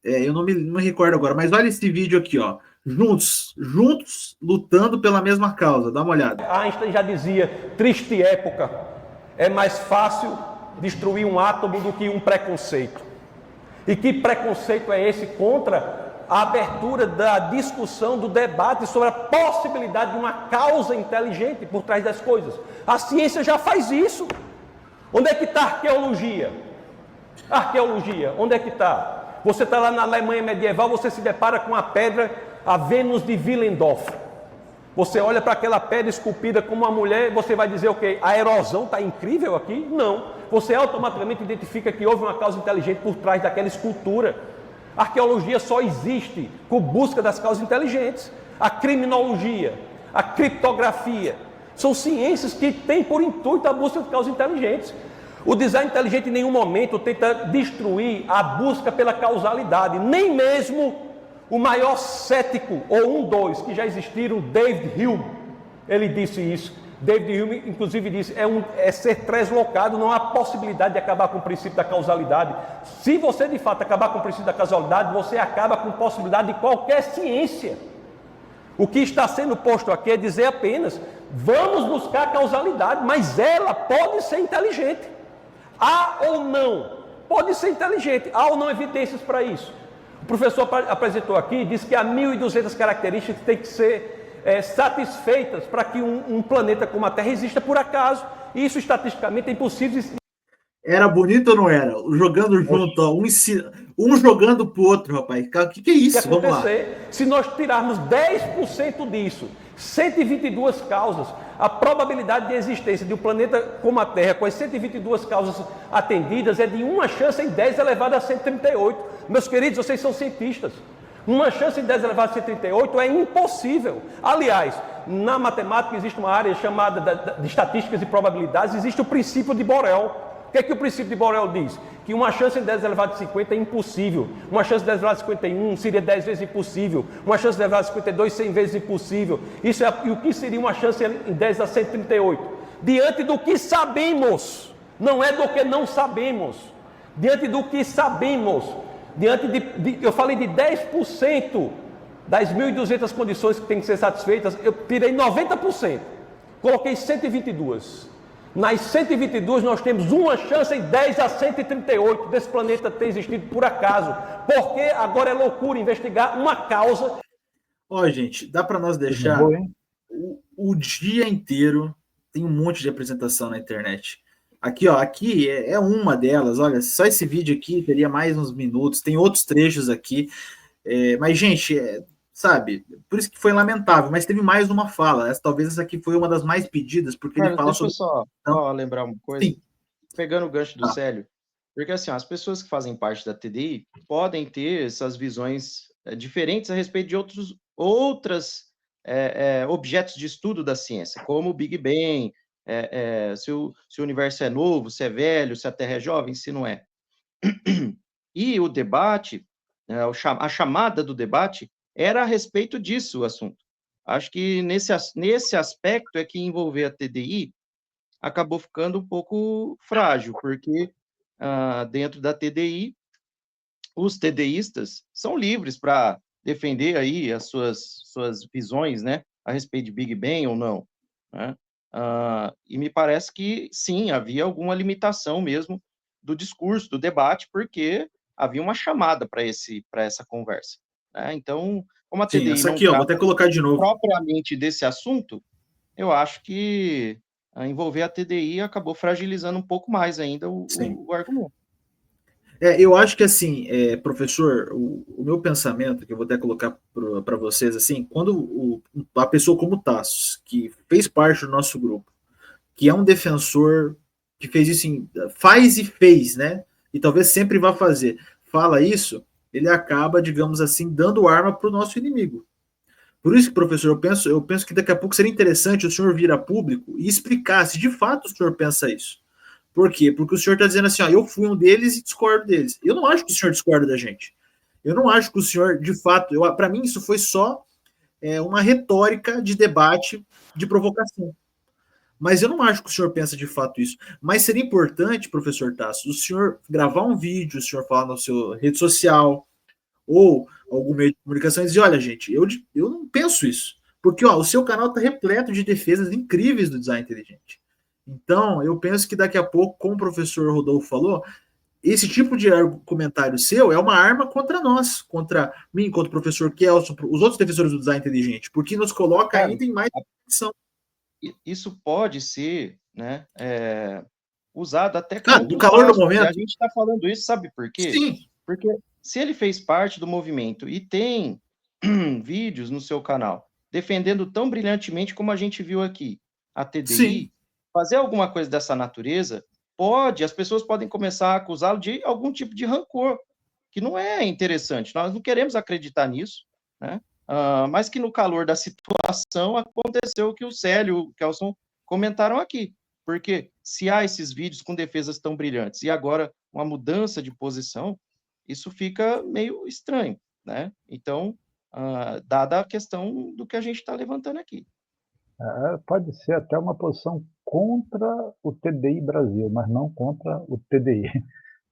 Eu não me recordo agora, mas olha esse vídeo aqui, ó. Juntos, lutando pela mesma causa. Dá uma olhada. Einstein já dizia, triste época, é mais fácil destruir um átomo do que um preconceito. E que preconceito é esse contra a abertura da discussão, do debate sobre a possibilidade de uma causa inteligente por trás das coisas? A ciência já faz isso. Onde é que está a arqueologia? Arqueologia, onde é que está? Você está lá na Alemanha medieval, você se depara com a pedra, a Vênus de Willendorf. Você olha para aquela pedra esculpida como uma mulher, você vai dizer o quê? A erosão está incrível aqui? Não. Você automaticamente identifica que houve uma causa inteligente por trás daquela escultura. A arqueologia só existe com busca das causas inteligentes. A criminologia, a criptografia, são ciências que têm por intuito a busca de causas inteligentes. O design inteligente em nenhum momento tenta destruir a busca pela causalidade, nem mesmo o maior cético, ou dois, que já existiram, David Hume, ele disse isso. David Hume, inclusive, disse, é ser translocado, não há possibilidade de acabar com o princípio da causalidade. Se você, de fato, acabar com o princípio da causalidade, você acaba com a possibilidade de qualquer ciência. O que está sendo posto aqui é dizer apenas, vamos buscar a causalidade, mas ela pode ser inteligente. Há ou não, pode ser inteligente, há ou não evidências para isso. O professor apresentou aqui, disse que há 1.200 características que têm que ser satisfeitas para que um planeta como a Terra exista por acaso. E isso estatisticamente é impossível. Era bonito ou não era? Jogando junto, ó, um jogando pro outro, rapaz. O que é isso? Vamos lá. Se nós tirarmos 10% disso, 122 causas, a probabilidade de existência de um planeta como a Terra, com as 122 causas atendidas, é de uma chance em 10 elevado a 138. Meus queridos, vocês são cientistas. Uma chance em 10 elevado a 138 é impossível. Aliás, na matemática existe uma área chamada de estatísticas e probabilidades, existe o princípio de Borel. O que é que o princípio de Borel diz? Que uma chance em 10 elevado a 50 é impossível. Uma chance em 10 elevado a 51 seria 10 vezes impossível. Uma chance em 10 elevado a 52, 100 vezes impossível. Isso é, e o que seria uma chance em 10 a 138? Diante do que sabemos, não é do que não sabemos. Diante do que sabemos, eu falei de 10% das 1.200 condições que têm que ser satisfeitas, eu tirei 90%, coloquei 122. Nas 122 nós temos uma chance em 10 a 138 desse planeta ter existido por acaso, porque agora é loucura investigar uma causa. Ó, gente, dá para nós deixar o dia inteiro, tem um monte de apresentação na internet. Aqui, ó, aqui é uma delas, olha, só esse vídeo aqui teria mais uns minutos, tem outros trechos aqui, mas, gente, sabe, por isso que foi lamentável, mas teve mais uma fala, talvez essa aqui foi uma das mais pedidas, porque ele fala sobre... Deixa eu só lembrar uma coisa, sim. Pegando o gancho do Célio, porque assim, as pessoas que fazem parte da TDI podem ter essas visões diferentes a respeito de outros objetos de estudo da ciência, como o Big Bang, se o universo é novo, se é velho, se a Terra é jovem, se não é. E o debate, a chamada do debate, era a respeito disso o assunto. Acho que nesse aspecto é que envolver a TDI acabou ficando um pouco frágil, porque dentro da TDI, os TDIstas são livres para defender aí as suas visões, né, a respeito de Big Bang ou não, né? E me parece que, sim, havia alguma limitação mesmo do discurso, do debate, porque havia uma chamada para essa conversa. Então, como a TDI essa aqui, ó, vou até colocar de novo, propriamente desse assunto, eu acho que envolver a TDI acabou fragilizando um pouco mais ainda o argumento. Eu acho que assim, professor, o meu pensamento, que eu vou até colocar para vocês, assim, quando a pessoa como o Tassos, que fez parte do nosso grupo, que é um defensor que fez isso, faz e fez, né? E talvez sempre vá fazer, fala isso, ele acaba, digamos assim, dando arma para o nosso inimigo. Por isso, professor, eu penso que daqui a pouco seria interessante o senhor vir a público e explicar se de fato o senhor pensa isso. Por quê? Porque o senhor está dizendo assim, ó, eu fui um deles e discordo deles. Eu não acho que o senhor discorda da gente. Eu não acho que o senhor, de fato, para mim isso foi só uma retórica de debate, de provocação. Mas eu não acho que o senhor pensa de fato isso. Mas seria importante, professor Tasso, o senhor gravar um vídeo, o senhor falar na sua rede social, ou algum meio de comunicação e dizer, olha, gente, eu não penso isso. Porque ó, o seu canal está repleto de defesas incríveis do design inteligente. Então, eu penso que daqui a pouco, como o professor Rodolfo falou, esse tipo de comentário seu é uma arma contra nós, contra mim, contra o professor Kelson, os outros defensores do design inteligente, porque nos coloca ainda em mais posição. Isso pode ser, né, usado até contra do calor do momento. A gente está falando isso, sabe por quê? Sim. Porque se ele fez parte do movimento e tem vídeos no seu canal defendendo tão brilhantemente como a gente viu aqui, a TDI, sim, fazer alguma coisa dessa natureza, as pessoas podem começar a acusá-lo de algum tipo de rancor, que não é interessante. Nós não queremos acreditar nisso, né? Mas que no calor da situação aconteceu o que o Célio e o Kelson comentaram aqui. Porque se há esses vídeos com defesas tão brilhantes e agora uma mudança de posição, isso fica meio estranho, né? Então, dada a questão do que a gente está levantando aqui. Pode ser até uma posição contra o TDI Brasil, mas não contra o TDI.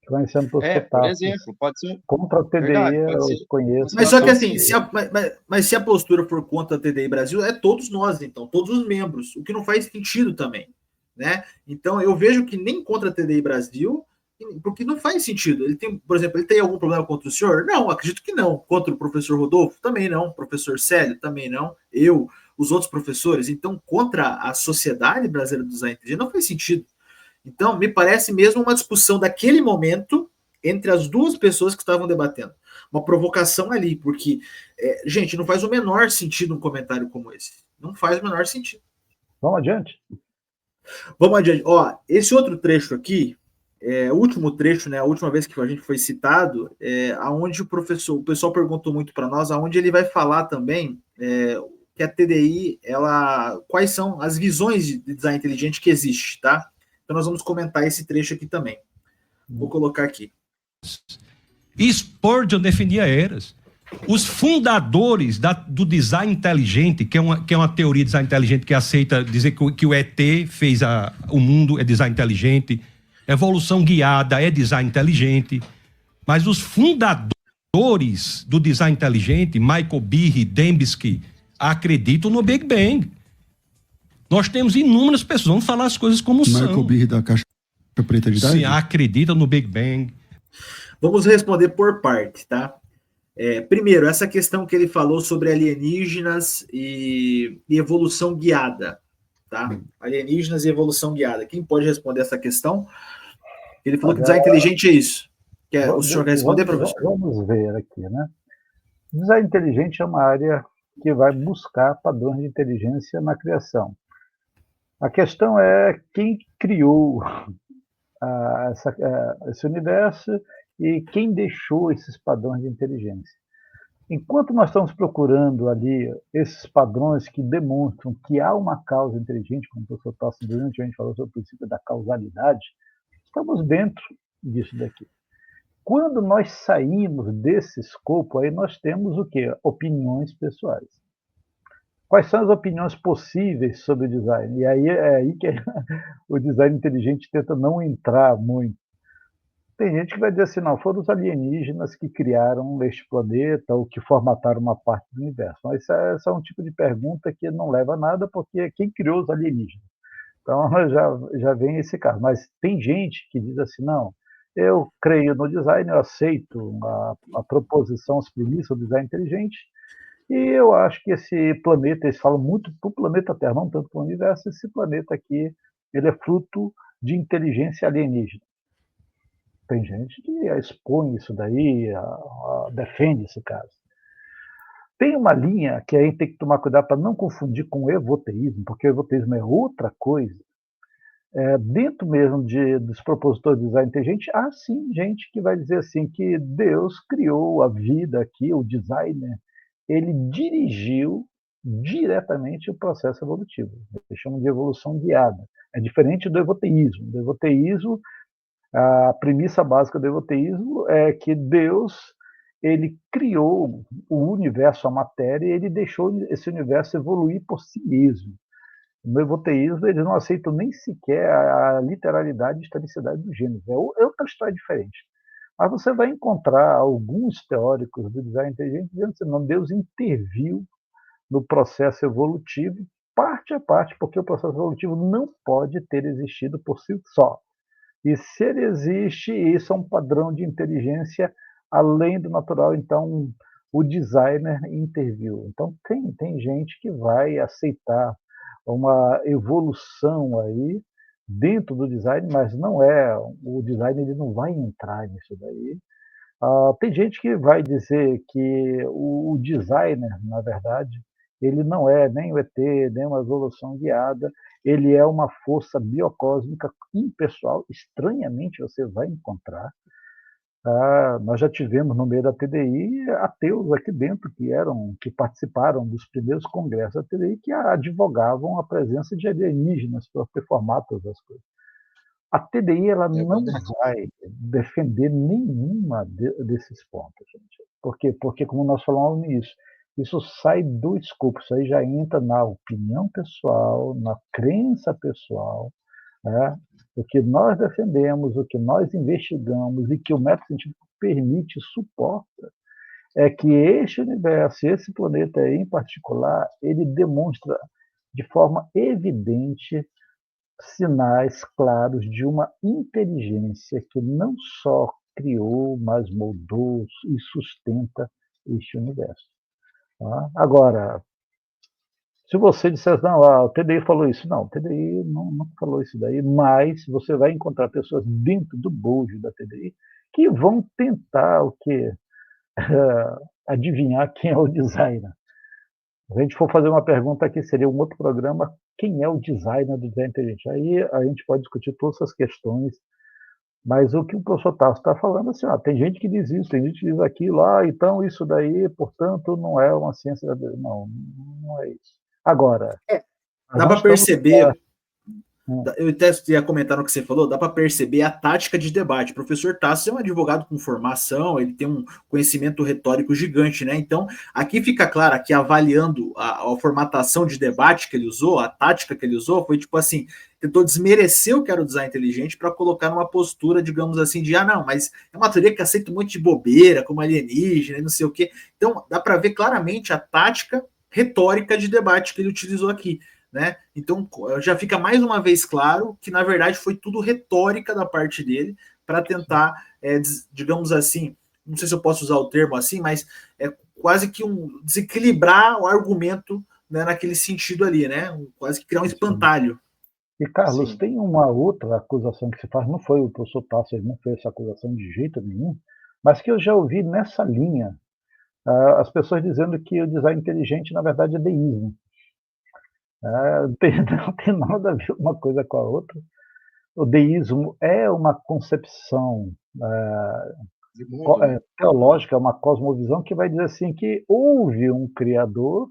Conhecendo por exemplo, pode ser contra o TDI, verdade, eu conheço. Mas só que assim, se a postura for contra o TDI Brasil, é todos nós, então, todos os membros, o que não faz sentido também, né? Então, eu vejo que nem contra a TDI Brasil, porque não faz sentido. Ele tem, por exemplo, ele tem algum problema contra o senhor? Não, acredito que não. Contra o professor Rodolfo? Também não. Professor Célio? Também não. Os outros professores? Então, contra a sociedade brasileira do design inteligente não faz sentido. Então, me parece mesmo uma discussão daquele momento entre as duas pessoas que estavam debatendo. Uma provocação ali, porque, gente, não faz o menor sentido um comentário como esse. Não faz o menor sentido. Vamos adiante. Vamos adiante. Ó, esse outro trecho aqui, o último trecho, né, a última vez que a gente foi citado, aonde o pessoal perguntou muito para nós, aonde ele vai falar também que a TDI, quais são as visões de design inteligente que existe, tá? Então nós vamos comentar esse trecho aqui também. Vou colocar aqui. Spurgeon definia eras. Os fundadores do design inteligente, que é uma teoria de design inteligente que aceita dizer que o ET fez o mundo, é design inteligente, evolução guiada é design inteligente, mas os fundadores do design inteligente, Michael Behe, Dembski, acreditam no Big Bang. Nós temos inúmeras pessoas, vamos falar as coisas como são. Michael Behe da Caixa Preta de Davi? Sim, acredita no Big Bang. Vamos responder por parte, tá? Primeiro, essa questão que ele falou sobre alienígenas e evolução guiada, tá? Alienígenas e evolução guiada. Quem pode responder essa questão? Ele falou que design inteligente é isso. O senhor quer responder, professor? Vamos ver aqui, né? Design inteligente é uma área que vai buscar padrões de inteligência na criação. A questão é quem criou esse universo e quem deixou esses padrões de inteligência. Enquanto nós estamos procurando ali esses padrões que demonstram que há uma causa inteligente, como o professor Tassi durante a gente falou sobre o princípio da causalidade, estamos dentro disso daqui. Quando nós saímos desse escopo, aí nós temos o quê? Opiniões pessoais. Quais são as opiniões possíveis sobre o design? E aí é aí que o design inteligente tenta não entrar muito. Tem gente que vai dizer assim, não, foram os alienígenas que criaram este planeta ou que formataram uma parte do universo. Mas esse é um tipo de pergunta que não leva a nada, porque quem criou os alienígenas? Então já vem esse caso. Mas tem gente que diz assim, não, eu creio no design, eu aceito a proposição, as premissas do design inteligente, e eu acho que esse planeta, eles falam muito para o planeta Terra, não tanto para o universo, esse planeta aqui, ele é fruto de inteligência alienígena. Tem gente que expõe isso daí, defende esse caso. Tem uma linha que a gente tem que tomar cuidado para não confundir com o evoteísmo, porque o evoteísmo é outra coisa. Dentro mesmo dos propositores de design inteligente, há sim gente que vai dizer assim que Deus criou a vida aqui, o designer, ele dirigiu diretamente o processo evolutivo. Eles chamam de evolução guiada. É diferente do evoteísmo. Do evoteísmo, a premissa básica do evoteísmo é que Deus ele criou o universo, a matéria, e ele deixou esse universo evoluir por si mesmo. No evoteísmo, eles não aceitam nem sequer a literalidade e historicidade do gênero. É outra história diferente. Mas você vai encontrar alguns teóricos do design inteligente dizendo que não, Deus interviu no processo evolutivo, parte a parte, porque o processo evolutivo não pode ter existido por si só. E se ele existe, isso é um padrão de inteligência além do natural, então o designer interviu. Então tem gente que vai aceitar uma evolução aí dentro do design, mas não é, o design ele não vai entrar nisso daí. Tem gente que vai dizer que o designer, na verdade, ele não é nem o ET, nem uma evolução guiada, ele é uma força biocósmica impessoal, estranhamente você vai encontrar. Nós já tivemos no meio da TDI ateus aqui dentro que participaram dos primeiros congressos da TDI que advogavam a presença de alienígenas para performar todas as coisas. A TDI ela não vai defender nenhuma desses pontos, gente. Por quê? Porque, como nós falamos nisso, isso sai do escopo, isso aí já entra na opinião pessoal, na crença pessoal, né? O que nós defendemos, o que nós investigamos e que o método científico permite, suporta, é que este universo, esse planeta em particular, ele demonstra de forma evidente sinais claros de uma inteligência que não só criou, mas moldou e sustenta este universo. Tá? Agora, se você dissesse, não, o TDI falou isso. Não, o TDI não falou isso daí, mas você vai encontrar pessoas dentro do bojo da TDI que vão tentar o quê? Adivinhar quem é o designer. Se a gente for fazer uma pergunta aqui, seria um outro programa, quem é o designer do design inteligente? Aí a gente pode discutir todas essas questões, mas o que o professor Tasso está falando, assim, tem gente que diz isso, tem gente que diz aquilo, então isso daí, portanto, não é uma ciência. Não, não é isso. Agora, dá para perceber, eu até ia comentar no que você falou, dá para perceber a tática de debate. O professor Tasso é um advogado com formação, ele tem um conhecimento retórico gigante, né? Então, aqui fica claro que avaliando a formatação de debate que ele usou, a tática que ele usou, foi tipo assim, tentou desmerecer o que era o design inteligente para colocar numa postura, digamos assim, de não, mas é uma teoria que aceita um monte de bobeira, como alienígena e não sei o quê. Então, dá para ver claramente a tática retórica de debate que ele utilizou aqui. Né? Então já fica mais uma vez claro que na verdade foi tudo retórica da parte dele para tentar, digamos assim, não sei se eu posso usar o termo assim, mas é quase que desequilibrar o argumento, né, naquele sentido ali, né? Quase que criar um espantalho. E Carlos, sim, tem uma outra acusação que se faz, não foi o professor Tasso, ele não fez essa acusação de jeito nenhum, mas que eu já ouvi nessa linha, as pessoas dizendo que o design inteligente na verdade é deísmo. Não tem nada a ver uma coisa com a outra. O deísmo é uma concepção teológica, uma cosmovisão que vai dizer assim que houve um criador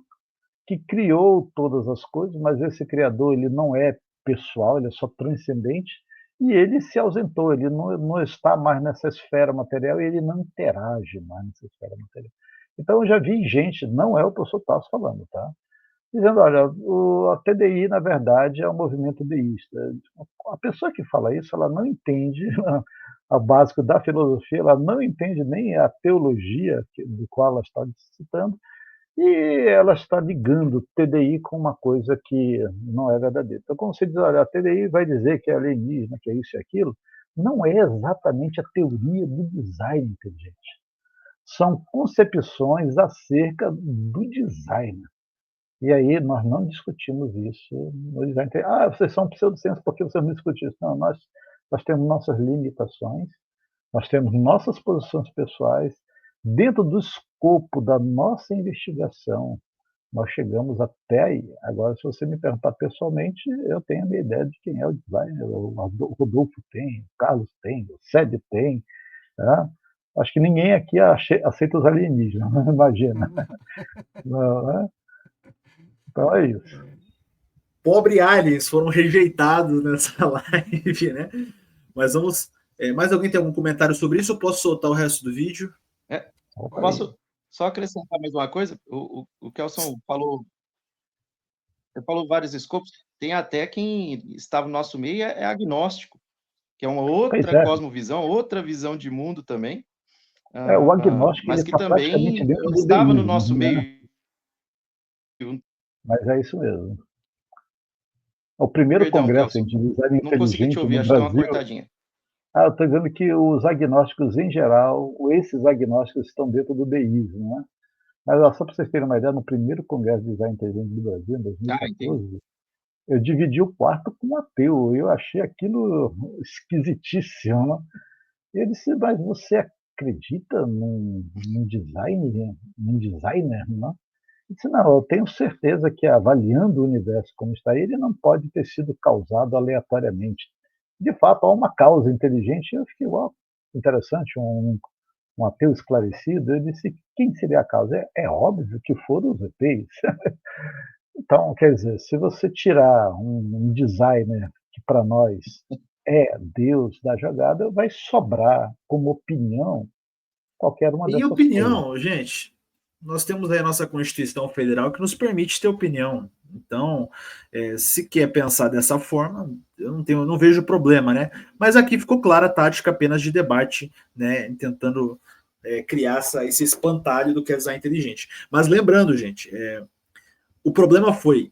que criou todas as coisas, mas esse criador ele não é pessoal, ele é só transcendente, e ele se ausentou, ele não está mais nessa esfera material e ele não interage mais nessa esfera material. Então eu já vi gente, não é o professor Tasso falando, tá? Dizendo, olha, a TDI, na verdade, é um movimento deísta. A pessoa que fala isso, ela não entende a básico da filosofia, ela não entende nem a teologia do qual ela está citando, e ela está ligando TDI com uma coisa que não é verdadeira. Então, como você diz, olha, a TDI vai dizer que é alienígena, que é isso e aquilo, não é exatamente a teoria do design inteligente. São concepções acerca do design. E aí nós não discutimos isso no design. Vocês são pseudociências porque vocês não discutem isso. Não, nós temos nossas limitações. Nós temos nossas posições pessoais, dentro do escopo da nossa investigação, nós chegamos até aí. Agora, se você me perguntar pessoalmente, eu tenho a minha ideia de quem é o designer. O Rodolfo tem, o Carlos tem, o Ced tem. Tá? Acho que ninguém aqui aceita os alienígenas, imagina. Não, né? Então é isso. Pobre aliens foram rejeitados nessa live, né? Mas vamos. Mais alguém tem algum comentário sobre isso? Eu posso soltar o resto do vídeo? Posso só acrescentar mais uma coisa? O Kelson falou. Ele falou vários escopos. Tem até quem estava no nosso meio é agnóstico, que é uma outra cosmovisão, outra visão de mundo também. O agnóstico, mas que também estava no nosso meio. Mas é isso mesmo. O primeiro congresso de design não consegui te ouvir, no acho Brasil, que deu uma cortadinha. Eu estou dizendo que os agnósticos, em geral, esses agnósticos estão dentro do deísmo, né? Mas só para vocês terem uma ideia, no primeiro congresso de design inteligente do Brasil, em 2014, eu dividi o quarto com um ateu. Eu achei aquilo esquisitíssimo. Né? E ele disse, mas você acredita num designer? Não? Eu disse, não, eu tenho certeza que avaliando o universo como está, ele não pode ter sido causado aleatoriamente. De fato, há uma causa inteligente. Eu fiquei, interessante, um ateu esclarecido. Eu disse, quem seria a causa? É óbvio que foram os ETs. Então, quer dizer, se você tirar um designer que para nós é Deus da jogada, vai sobrar como opinião qualquer uma dessas coisas. E opinião, gente, nós temos aí a nossa Constituição Federal que nos permite ter opinião. Então, se quer pensar dessa forma, eu não vejo problema, né? Mas aqui ficou clara a tática apenas de debate, né? Tentando criar esse espantalho do que é design inteligente. Mas lembrando, gente, o problema foi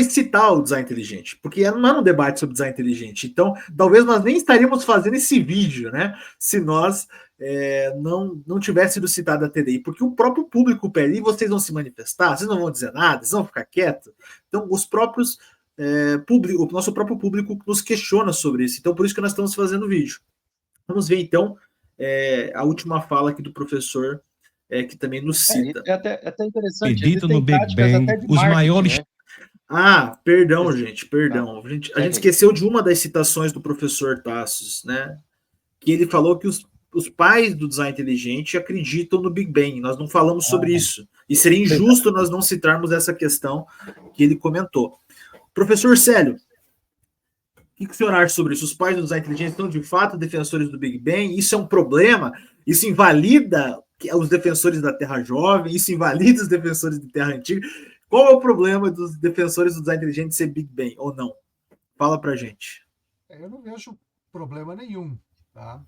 citar o design inteligente, porque não era um debate sobre design inteligente. Então, talvez nós nem estaríamos fazendo esse vídeo, né? Se nós não tivesse sido citado a TDI, porque o próprio público pede, e vocês vão se manifestar, vocês não vão dizer nada, vocês vão ficar quietos. Então, os próprios o nosso próprio público nos questiona sobre isso. Então, por isso que nós estamos fazendo o vídeo. Vamos ver, então, a última fala aqui do professor, que também nos cita. É até interessante. Acredito no Big Bang, os maiores... Né? Perdão, gente, perdão. A gente esqueceu de uma das citações do professor Tassos, né? Que ele falou que os pais do design inteligente acreditam no Big Bang. Nós não falamos sobre isso. E seria injusto nós não citarmos essa questão que ele comentou. Professor Célio, o que o senhor acha sobre isso? Os pais do design inteligente são de fato defensores do Big Bang? Isso é um problema? Isso invalida os defensores da Terra Jovem? Isso invalida os defensores da Terra Antiga? Qual é o problema dos defensores do design inteligente ser Big Bang ou não? Fala pra gente. Eu não vejo problema nenhum. Tá?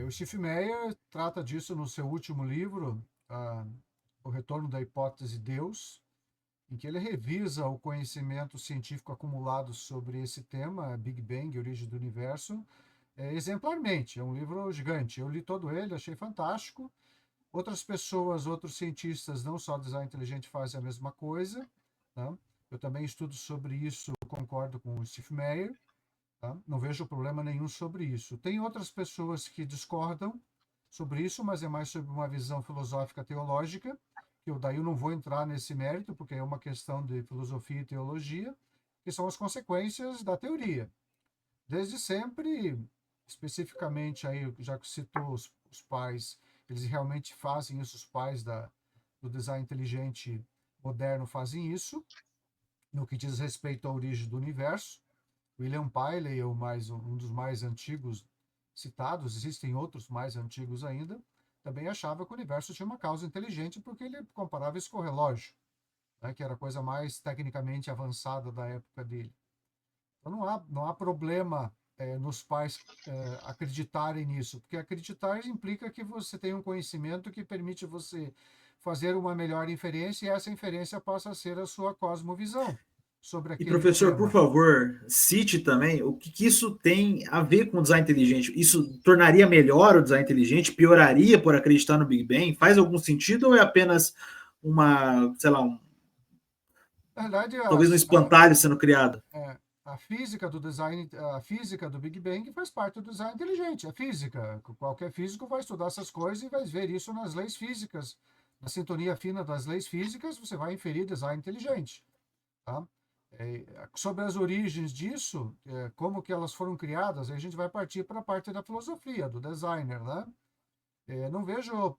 O Steve Meyer trata disso no seu último livro, O Retorno da Hipótese Deus, em que ele revisa o conhecimento científico acumulado sobre esse tema, Big Bang, origem do universo, exemplarmente. É um livro gigante. Eu li todo ele, achei fantástico. Outras pessoas, outros cientistas, não só design inteligente, fazem a mesma coisa. Tá? Eu também estudo sobre isso, concordo com o Steve Meyer. Tá? Não vejo problema nenhum sobre isso. Tem outras pessoas que discordam sobre isso, mas é mais sobre uma visão filosófica teológica, que daí eu não vou entrar nesse mérito, porque é uma questão de filosofia e teologia, que são as consequências da teoria. Desde sempre, especificamente, aí, já que citou os pais, eles realmente fazem isso, os pais do design inteligente moderno fazem isso, no que diz respeito à origem do universo. William Paley é um dos mais antigos citados, existem outros mais antigos ainda, também achava que o universo tinha uma causa inteligente porque ele comparava isso com o relógio, né, que era a coisa mais tecnicamente avançada da época dele. Então não há problema nos pais acreditarem nisso, porque acreditar implica que você tem um conhecimento que permite você fazer uma melhor inferência e essa inferência passa a ser a sua cosmovisão. Sobre aquele professor, tema. Por favor, cite também o que isso tem a ver com o design inteligente. Isso tornaria melhor o design inteligente? Pioraria por acreditar no Big Bang? Faz algum sentido ou é apenas talvez um espantalho sendo criado? a física do design, a física do Big Bang faz parte do design inteligente. A física, qualquer físico vai estudar essas coisas e vai ver isso nas leis físicas. Na sintonia fina das leis físicas, você vai inferir design inteligente. Tá? Sobre as origens disso, como que elas foram criadas, aí a gente vai partir para a parte da filosofia, do designer, né? Não vejo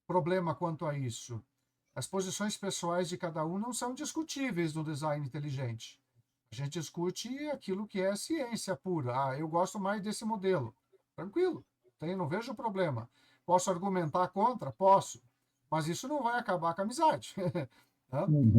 problema quanto a isso. As posições pessoais de cada um não são discutíveis no design inteligente. A gente discute aquilo que é ciência pura. Eu gosto mais desse modelo. Tranquilo, não vejo problema. Posso argumentar contra? Posso. Mas isso não vai acabar com a amizade.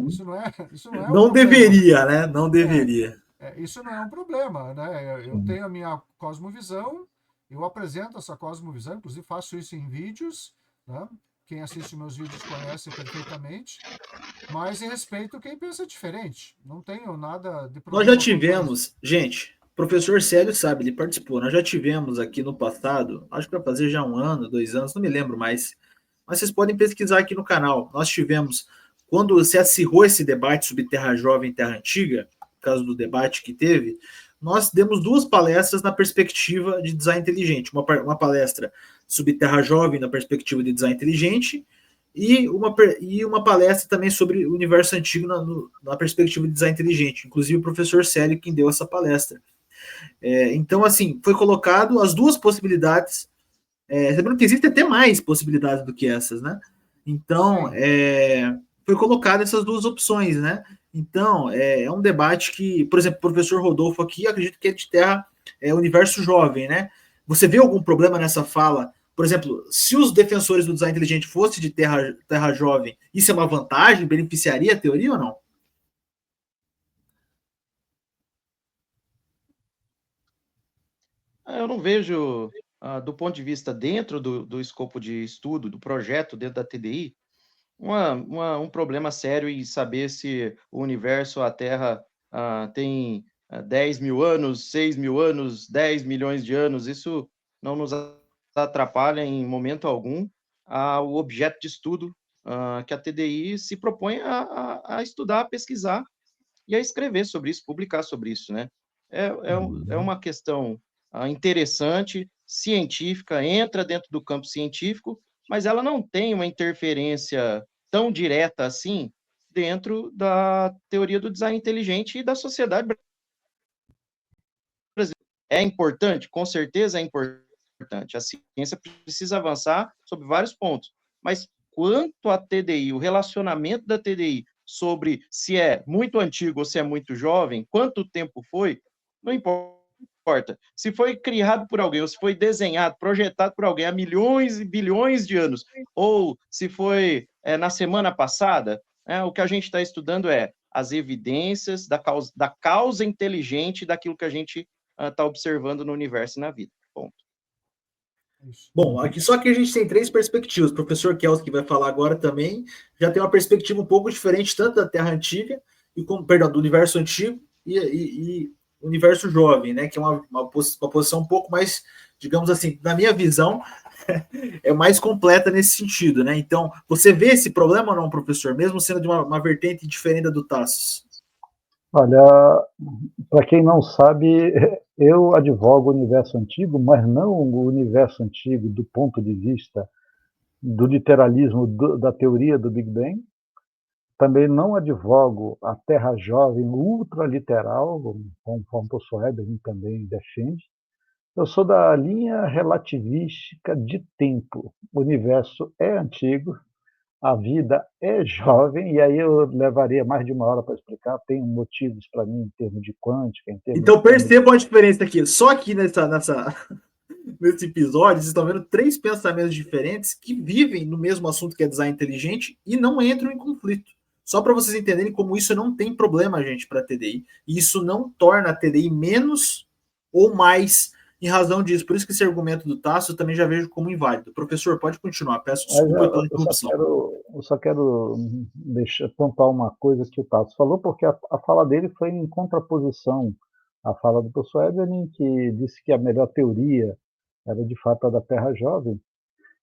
Isso não é um Não problema. deveria, né? Não deveria. Isso não é um problema, né? Eu tenho a minha cosmovisão, eu apresento essa cosmovisão, inclusive faço isso em vídeos, né? Quem assiste meus vídeos conhece perfeitamente, mas respeito quem pensa diferente. Não tenho nada de problema. Nós já tivemos, gente, o professor Célio sabe, ele participou, nós já tivemos aqui no passado, acho que vai fazer já 1 ano, 2 anos, não me lembro mais, mas vocês podem pesquisar aqui no canal. Nós tivemos, quando se acirrou esse debate sobre Terra Jovem e Terra Antiga, por causa do debate que teve, nós demos 2 palestras na perspectiva de design inteligente. Uma palestra sobre Terra Jovem na perspectiva de design inteligente e uma palestra também sobre o universo antigo na perspectiva de design inteligente. Inclusive o professor Célio quem deu essa palestra. Então, assim, foi colocado as 2 possibilidades, sabendo que existem até mais possibilidades do que essas, né? Então, foi colocado essas 2 opções, né? Então, é um debate que, por exemplo, o professor Rodolfo aqui, acredito que é de Terra, universo jovem, né? Você vê algum problema nessa fala? Por exemplo, se os defensores do design inteligente fossem de terra jovem, isso é uma vantagem? Beneficiaria a teoria ou não? Eu não vejo, do ponto de vista dentro do escopo de estudo, do projeto dentro da TDI, um problema sério em saber se o universo, a Terra, tem 10 mil anos, 6 mil anos, 10 milhões de anos. Isso não nos atrapalha em momento algum o objeto de estudo que a TDI se propõe a estudar, a pesquisar e a escrever sobre isso, publicar sobre isso, né? É uma questão interessante, científica, entra dentro do campo científico, mas ela não tem uma interferência tão direta assim dentro da teoria do design inteligente e da sociedade brasileira. É importante? Com certeza é importante. A ciência precisa avançar sobre vários pontos, mas quanto à TDI, o relacionamento da TDI sobre se é muito antigo ou se é muito jovem, quanto tempo foi, não importa. Se foi criado por alguém, ou se foi desenhado, projetado por alguém há milhões e bilhões de anos, ou se foi na semana passada, o que a gente está estudando é as evidências da causa inteligente daquilo que a gente está observando no universo e na vida. Ponto. Bom, aqui só que a gente tem 3 perspectivas. O professor Kels, que vai falar agora também, já tem uma perspectiva um pouco diferente, tanto da Terra Antiga, do universo antigo e universo jovem, né? Que é uma posição um pouco mais, digamos assim, na minha visão, é mais completa nesse sentido, né? Então, você vê esse problema ou não, professor, mesmo sendo de uma vertente diferente da do Tassos? Olha, para quem não sabe, eu advogo o universo antigo, mas não o universo antigo do ponto de vista do literalismo da teoria do Big Bang. Também não advogo a Terra Jovem ultraliteral, como o professor Eberlin também defende. Eu sou da linha relativística de tempo. O universo é antigo, a vida é jovem, e aí eu levaria mais de 1 hora para explicar. Tem motivos para mim em termos de quântica. Então percebam a diferença aqui. Só aqui nesse episódio, vocês estão vendo 3 pensamentos diferentes que vivem no mesmo assunto que é design inteligente e não entram em conflito. Só para vocês entenderem como isso não tem problema, gente, para a TDI. E isso não torna a TDI menos ou mais em razão disso. Por isso que esse argumento do Tasso eu também já vejo como inválido. Professor, pode continuar. Peço desculpa pela interrupção. Eu só quero pontuar uma coisa que o Tasso falou, porque a fala dele foi em contraposição à fala do professor Evelyn, que disse que a melhor teoria era, de fato, a da Terra Jovem.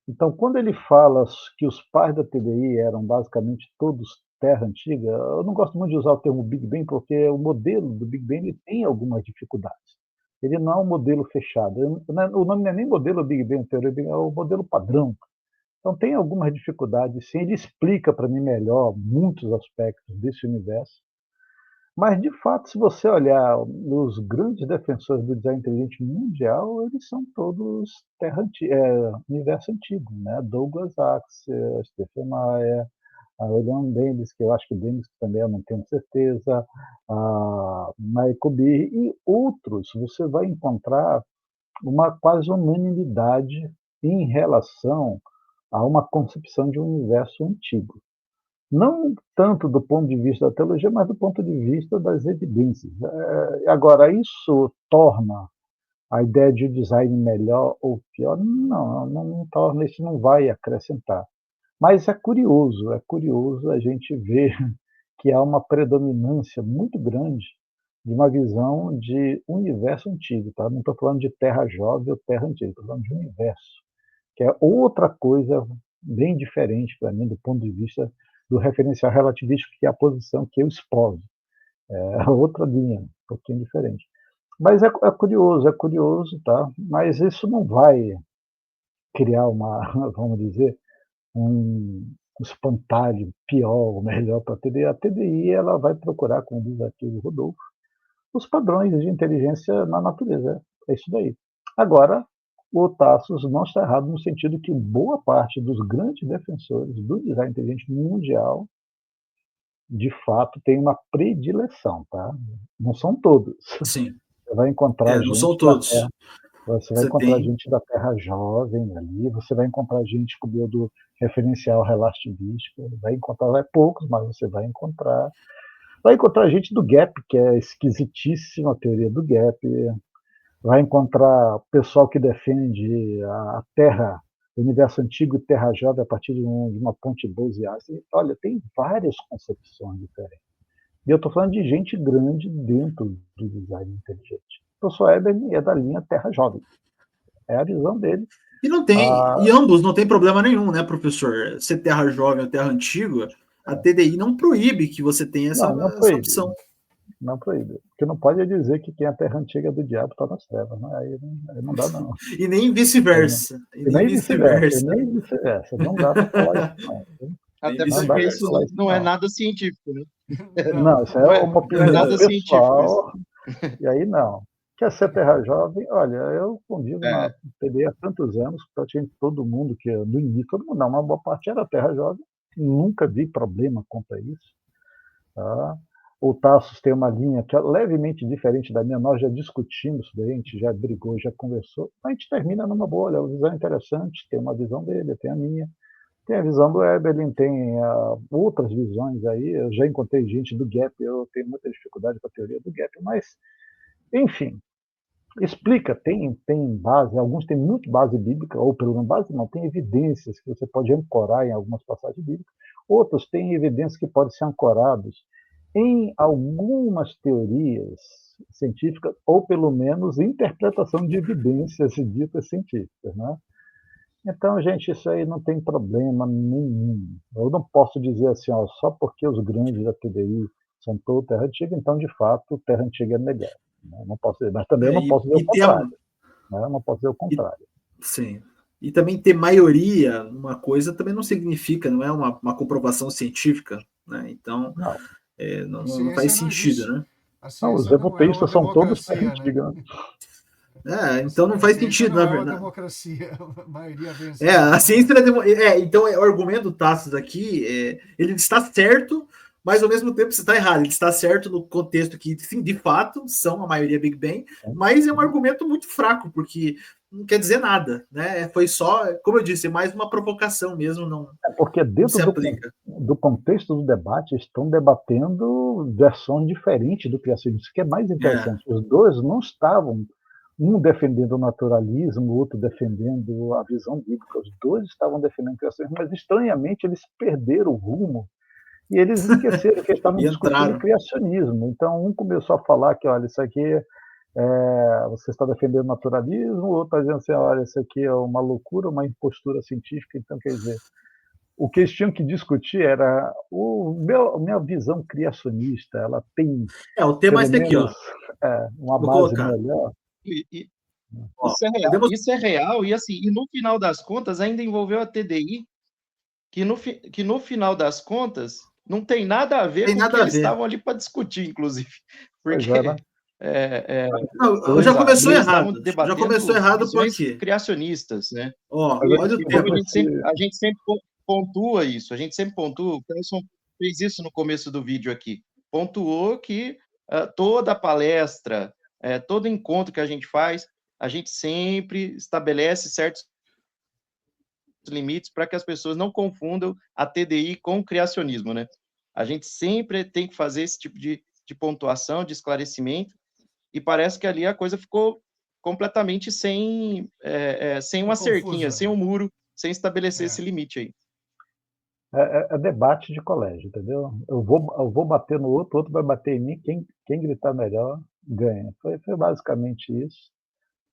Então, quando ele fala que os pais da TDI eram basicamente todos Terra antiga, eu não gosto muito de usar o termo Big Bang, porque o modelo do Big Bang ele tem algumas dificuldades. Ele não é um modelo fechado. O nome não é nem modelo Big Bang, teoria Big Bang, é o modelo padrão. Então tem algumas dificuldades, sim. Ele explica para mim melhor muitos aspectos desse universo. Mas, de fato, se você olhar os grandes defensores do design inteligente mundial, eles são todos universo antigo, né? Douglas Axel, Stephen Meyer, a William Bendis, que eu acho que Bendis também eu não tenho certeza, a Michael Behe e outros. Você vai encontrar uma quase unanimidade em relação a uma concepção de um universo antigo. Não tanto do ponto de vista da teologia, mas do ponto de vista das evidências. Agora, isso torna a ideia de um design melhor ou pior? Não torna, isso não vai acrescentar. Mas é curioso a gente ver que há uma predominância muito grande de uma visão de universo antigo. Tá? Não estou falando de terra jovem ou terra antiga, estou falando de universo, que é outra coisa bem diferente para mim do ponto de vista do referencial relativístico, que é a posição que eu esposo. É outra linha, um pouquinho diferente. Mas é curioso, tá? Mas isso não vai criar vamos dizer, um espantalho pior ou melhor para a TDI. A TDI ela vai procurar, como diz aqui o Rodolfo, os padrões de inteligência na natureza. É isso daí. Agora, o Tassos não está errado no sentido que boa parte dos grandes defensores do design inteligente mundial, de fato, tem uma predileção, tá? Não são todos. Sim. Você vai encontrar não gente são todos. da Terra, você vai encontrar gente da Terra jovem ali, você vai encontrar gente com o do referencial relativístico, vai poucos, mas você vai encontrar. Vai encontrar gente do Gap, que é esquisitíssima a teoria do Gap. Vai encontrar pessoal que defende a Terra, o universo antigo e Terra jovem a partir de uma ponte Bose-Einstein. Olha, tem várias concepções diferentes. E eu estou falando de gente grande dentro do design inteligente. O professor Eberlin é da linha Terra jovem. É a visão dele. E não tem, e ambos não tem problema nenhum, né, professor? Ser terra jovem ou terra antiga, a TDI não proíbe que você tenha essa opção. Não proíbe. O que não pode é dizer que quem é a terra antiga do diabo está nas trevas. Né? Aí não dá, não. E nem vice-versa. E nem vice-versa. Não dá para falar isso, não. Até porque isso não é nada científico, né? Não, isso é uma opinião pessoal. E aí não. Quer ser terra jovem? Olha, eu convivo na TDI há tantos anos, praticamente todo mundo que no início, todo mundo não, uma boa parte era terra jovem, nunca vi problema quanto a isso. Tá? O Tassos tem uma linha que é levemente diferente da minha, nós já discutimos isso daí, a gente já brigou, já conversou, a gente termina numa boa, olha, a visão é interessante, tem uma visão dele, tem a minha, tem a visão do Eberlin, tem outras visões aí, eu já encontrei gente do Gap, eu tenho muita dificuldade com a teoria do Gap, mas, enfim, explica, tem base, alguns têm muito base bíblica, ou pelo menos base não, tem evidências que você pode ancorar em algumas passagens bíblicas, outros têm evidências que podem ser ancorados em algumas teorias científicas, ou pelo menos interpretação de evidências ditas científicas. Né? Então, gente, isso aí não tem problema nenhum. Eu não posso dizer assim, ó, só porque os grandes da TDI são todos terra antiga, então, de fato, terra antiga é melhor. Né? Não posso dizer, mas também eu não posso dizer o contrário. Né? Eu não posso dizer o contrário. Sim. E também ter maioria, uma coisa também não significa, não é uma comprovação científica. Né? Então, não faz sentido, né? Os evangelistas são todos terra antiga. Né? Então não faz sentido, na verdade. É uma democracia, a maioria vence. A ciência então o argumento do Tassos aqui, ele está certo, mas ao mesmo tempo você está errado. Ele está certo no contexto que, sim, de fato, são a maioria Big Bang, mas é um argumento muito fraco, porque não quer dizer nada, né? Foi só, como eu disse, mais uma provocação mesmo, não. Porque dentro do contexto do debate estão debatendo versões diferentes do criacionismo, isso que é mais interessante. Os dois não estavam, um defendendo o naturalismo, o outro defendendo a visão bíblica. Os dois estavam defendendo o criacionismo, mas estranhamente eles perderam o rumo e eles esqueceram que estavam discutindo o criacionismo. Então um começou a falar que, olha, isso aqui você está defendendo o naturalismo, o outro está dizendo assim, olha, isso aqui é uma loucura, uma impostura científica. Então, quer dizer, O que eles tinham que discutir era minha visão criacionista, ela tem O tema é pelo esse aqui, ó. menos uma Vou base colocar. melhor. Ó, Isso é real, podemos... isso é real, e assim, e no final das contas ainda envolveu a TDI, que no final das contas não tem nada a ver com o que eles estavam ali para discutir, inclusive. Porque Pois Não, já começou eles errado. estavam debatendo Já começou errado por visões quê? criacionistas, né? Ó, Mas olha o Como tema. a gente sempre pontua isso, a gente sempre pontua, o Kelson fez isso no começo do vídeo aqui, pontuou que toda palestra, todo encontro que a gente sempre estabelece certos limites para que as pessoas não confundam a TDI com o criacionismo, né? A gente sempre tem que fazer esse tipo de pontuação, de esclarecimento, e parece que ali a coisa ficou completamente sem uma cerquinha, sem um muro, sem estabelecer esse limite aí. É debate de colégio, entendeu? Eu vou bater no outro, o outro vai bater em mim, quem gritar melhor ganha. Foi basicamente isso,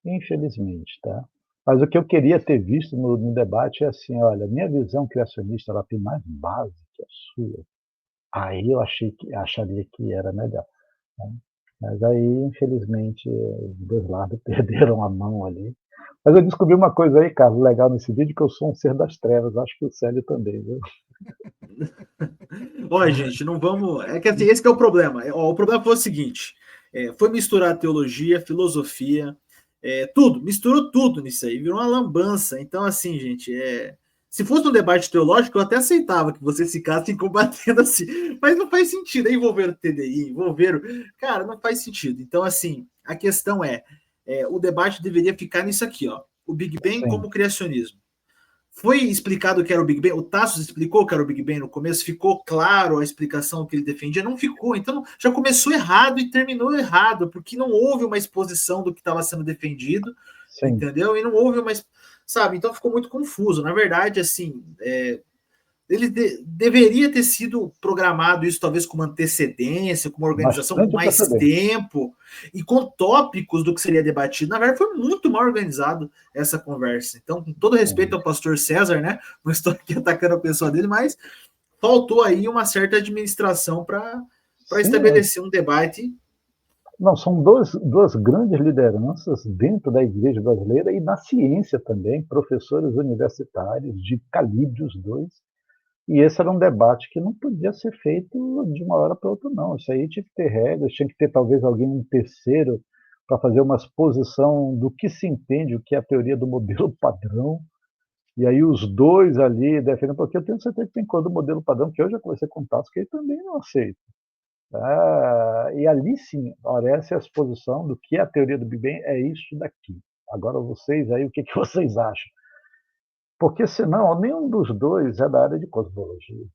infelizmente, tá? Mas o que eu queria ter visto no debate é assim, olha, minha visão criacionista ela tem mais base que a sua. Aí eu acharia que era melhor, né? Mas aí, infelizmente, os dois lados perderam a mão ali. Mas eu descobri uma coisa aí, Carlos, legal nesse vídeo, que eu sou um ser das trevas, acho que o Célio também, viu? Olha, gente, não vamos. É que assim, esse que é o problema. O problema foi o seguinte: foi misturar teologia, filosofia, tudo, misturou tudo nisso aí, virou uma lambança. Então, assim, gente, se fosse um debate teológico, eu até aceitava que vocês ficassem combatendo assim, mas não faz sentido. Envolver o TDI, Cara, não faz sentido. Então, assim, a questão o debate deveria ficar nisso aqui, ó. O Big Bang Sim. como criacionismo. Foi explicado o que era o Big Bang? O Tassos explicou o que era o Big Bang no começo? Ficou claro a explicação que ele defendia? Não ficou. Então já começou errado e terminou errado, porque não houve uma exposição do que estava sendo defendido, Sim. entendeu? E não houve uma... Sabe? Então ficou muito confuso. Na verdade, assim, ele deveria ter sido programado isso talvez com uma antecedência, com uma organização, com mais tempo e com tópicos do que seria debatido. Na verdade, foi muito mal organizado essa conversa. Então, com todo respeito ao pastor César, né? Não estou aqui atacando a pessoa dele, mas faltou aí uma certa administração para estabelecer um debate. Não, são duas grandes lideranças dentro da igreja brasileira e na ciência também, professores universitários de calibre os dois. E esse era um debate que não podia ser feito de uma hora para outra, não. Isso aí tinha que ter regras, tinha que ter talvez alguém, um terceiro, para fazer uma exposição do que se entende, o que é a teoria do modelo padrão. E aí os dois ali defendem, porque eu tenho certeza que tem coisa do modelo padrão, que eu já conversei com o Tasso, que ele também não aceita. E ali sim, olha, essa é a exposição do que é a teoria do Big Bang, é isso daqui. Agora vocês aí, o que vocês acham? Porque senão nenhum dos dois é da área de cosmologia.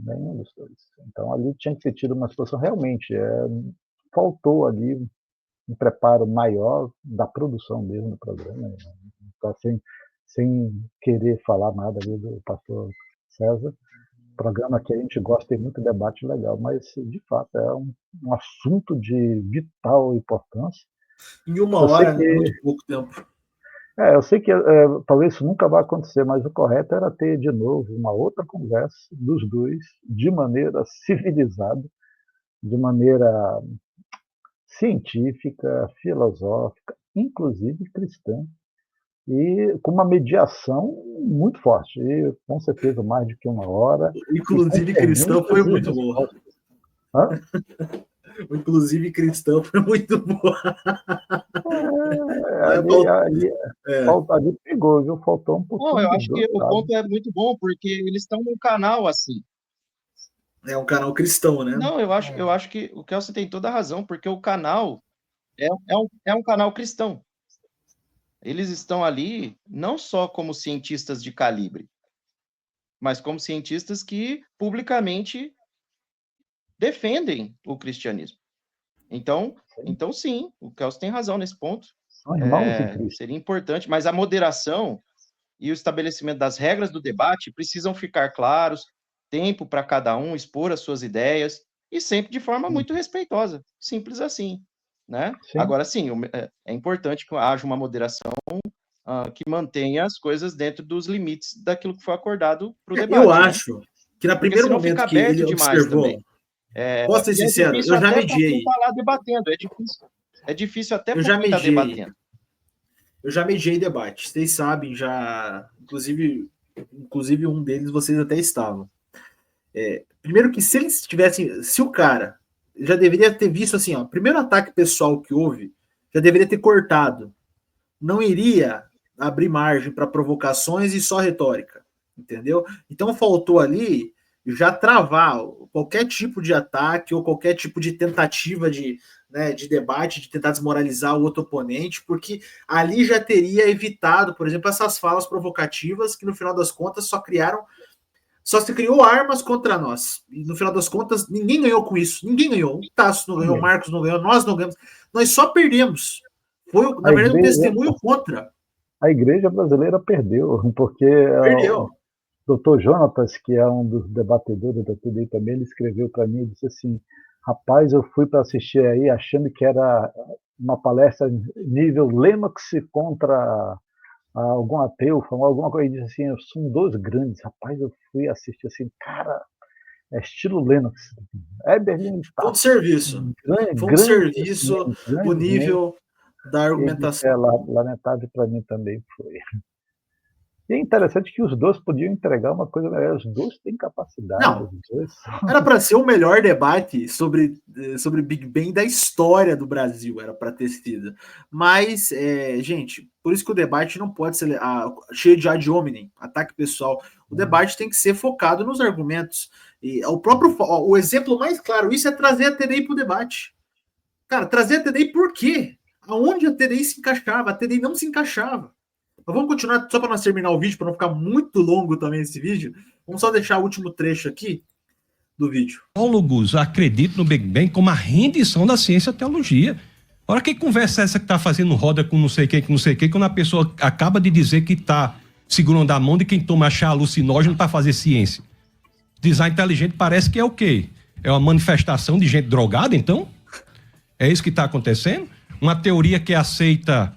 Nenhum dos dois. Então ali tinha que ter tido uma situação realmente. Faltou ali um preparo maior da produção mesmo do programa. Tá sem querer falar nada ali do pastor César. Programa que a gente gosta, tem muito debate legal, mas de fato é um assunto de vital importância. Em uma hora, muito pouco tempo. Eu sei que talvez isso nunca vá acontecer, mas o correto era ter de novo uma outra conversa dos dois, de maneira civilizada, de maneira científica, filosófica, inclusive cristã, e com uma mediação muito forte, e com certeza mais do que uma hora. Inclusive cristão foi muito bom. Inclusive cristão foi muito bom. Ali pegou, viu? Faltou um pouquinho. Eu acho que o ponto é muito bom, porque eles estão num canal assim. É um canal cristão, né? Não, eu acho que o Kelson tem toda a razão, porque o canal é um canal cristão. Eles estão ali não só como cientistas de calibre, mas como cientistas que publicamente defendem o cristianismo. Então sim, o Kelson tem razão nesse ponto. Seria importante, mas a moderação e o estabelecimento das regras do debate precisam ficar claros, tempo para cada um expor as suas ideias, e sempre de forma muito respeitosa, simples assim, né? Agora sim, é importante que haja uma moderação que mantenha as coisas dentro dos limites daquilo que foi acordado para o debate. Eu né? acho que no Porque primeiro senão momento fica que ele aberto demais observou, também. posso ser E é sincero, difícil eu já até para quem mediei. está lá debatendo. É difícil até Eu para já quem está mediei. debatendo. Eu já mediei debate. Vocês sabem, já. Inclusive um deles vocês até estavam. Primeiro que se eles tivessem. Se o cara já deveria ter visto assim, ó. Primeiro ataque pessoal que houve, já deveria ter cortado. Não iria abrir margem para provocações e só retórica. Entendeu? Então faltou ali já travar qualquer tipo de ataque ou qualquer tipo de tentativa de debate, de tentar desmoralizar o outro oponente, porque ali já teria evitado, por exemplo, essas falas provocativas que no final das contas só se criou armas contra nós. E no final das contas, ninguém ganhou com isso. Ninguém ganhou. O Tasso não ganhou, o Marcos não ganhou, nós não ganhamos. Nós só perdemos. Foi, na verdade, um testemunho contra. A igreja brasileira perdeu, porque Perdeu. o Dr. Jonatas, que é um dos debatedores da TDI também, ele escreveu para mim e disse assim: rapaz, eu fui para assistir aí achando que era uma palestra nível Lennox contra algum ateu, falou alguma coisa, e disse assim: são dois grandes. Rapaz, eu fui assistir assim, cara, é estilo Lennox. Berlim Foi um serviço. Foi um serviço o nível da argumentação. Lamentável para mim também foi. E é interessante que os dois podiam entregar uma coisa melhor. Os dois têm capacidade. Não, os dois. Era para ser o melhor debate sobre Big Bang da história do Brasil, era para ter sido. Mas, gente, por isso que o debate não pode ser cheio de ad hominem, ataque pessoal. O debate tem que ser focado nos argumentos. E o exemplo mais claro isso é trazer a TDI para o debate. Cara, trazer a TDI por quê? Aonde a TDI se encaixava? A TDI não se encaixava. Mas vamos continuar, só para nós terminar o vídeo, para não ficar muito longo também esse vídeo. Vamos só deixar o último trecho aqui do vídeo. Teólogos acreditam no Big Bang como a rendição da ciência e teologia. Ora, que conversa é essa que está fazendo roda com não sei quem, quando a pessoa acaba de dizer que está segurando a mão de quem toma chá alucinógeno para fazer ciência? Design inteligente parece que é o quê? É uma manifestação de gente drogada, então? É isso que está acontecendo? Uma teoria que aceita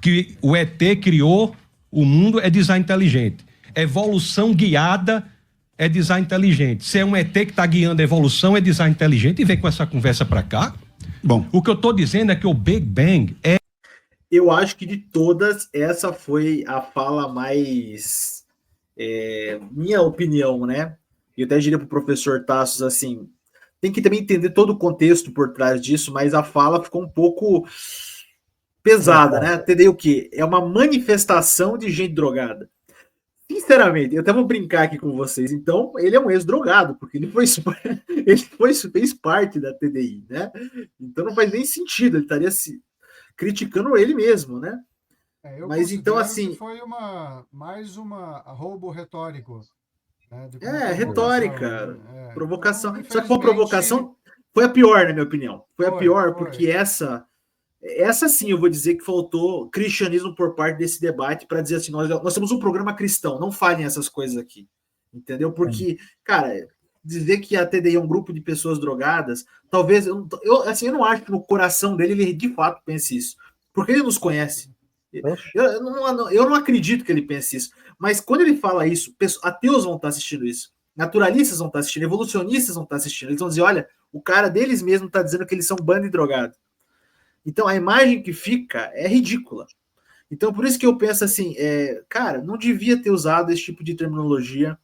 que o ET criou o mundo é design inteligente. Evolução guiada é design inteligente. Se é um ET que está guiando a evolução, é design inteligente, e vem com essa conversa para cá. Bom, o que eu estou dizendo é que o Big Bang é... Eu acho que de todas, essa foi a fala mais... minha opinião, né? Eu até diria para o professor Tassos, assim, tem que também entender todo o contexto por trás disso, mas a fala ficou um pouco pesada, né? Entendeu o quê? É uma manifestação de gente drogada. Sinceramente, eu até vou brincar aqui com vocês. Então, ele é um ex-drogado, porque ele fez parte da TDI, né? Então não faz nem sentido, ele estaria se criticando ele mesmo, né? Mas então, assim, foi mais uma roubo retórico. Né, retórica, provocação. Então, só que foi uma provocação, foi a pior, na minha opinião. Foi a pior, porque essa sim, eu vou dizer que faltou cristianismo por parte desse debate para dizer assim, nós temos um programa cristão, não falem essas coisas aqui, entendeu? Porque, cara, dizer que a TDI é um grupo de pessoas drogadas, talvez, eu não acho que no coração dele ele de fato pense isso, porque ele nos conhece. Eu não acredito que ele pense isso, mas quando ele fala isso, ateus vão estar assistindo isso, naturalistas vão estar assistindo, evolucionistas vão estar assistindo, eles vão dizer, olha, o cara deles mesmo está dizendo que eles são bando de drogado. Então, a imagem que fica é ridícula. Então, por isso que eu penso assim, cara, não devia ter usado esse tipo de terminologia.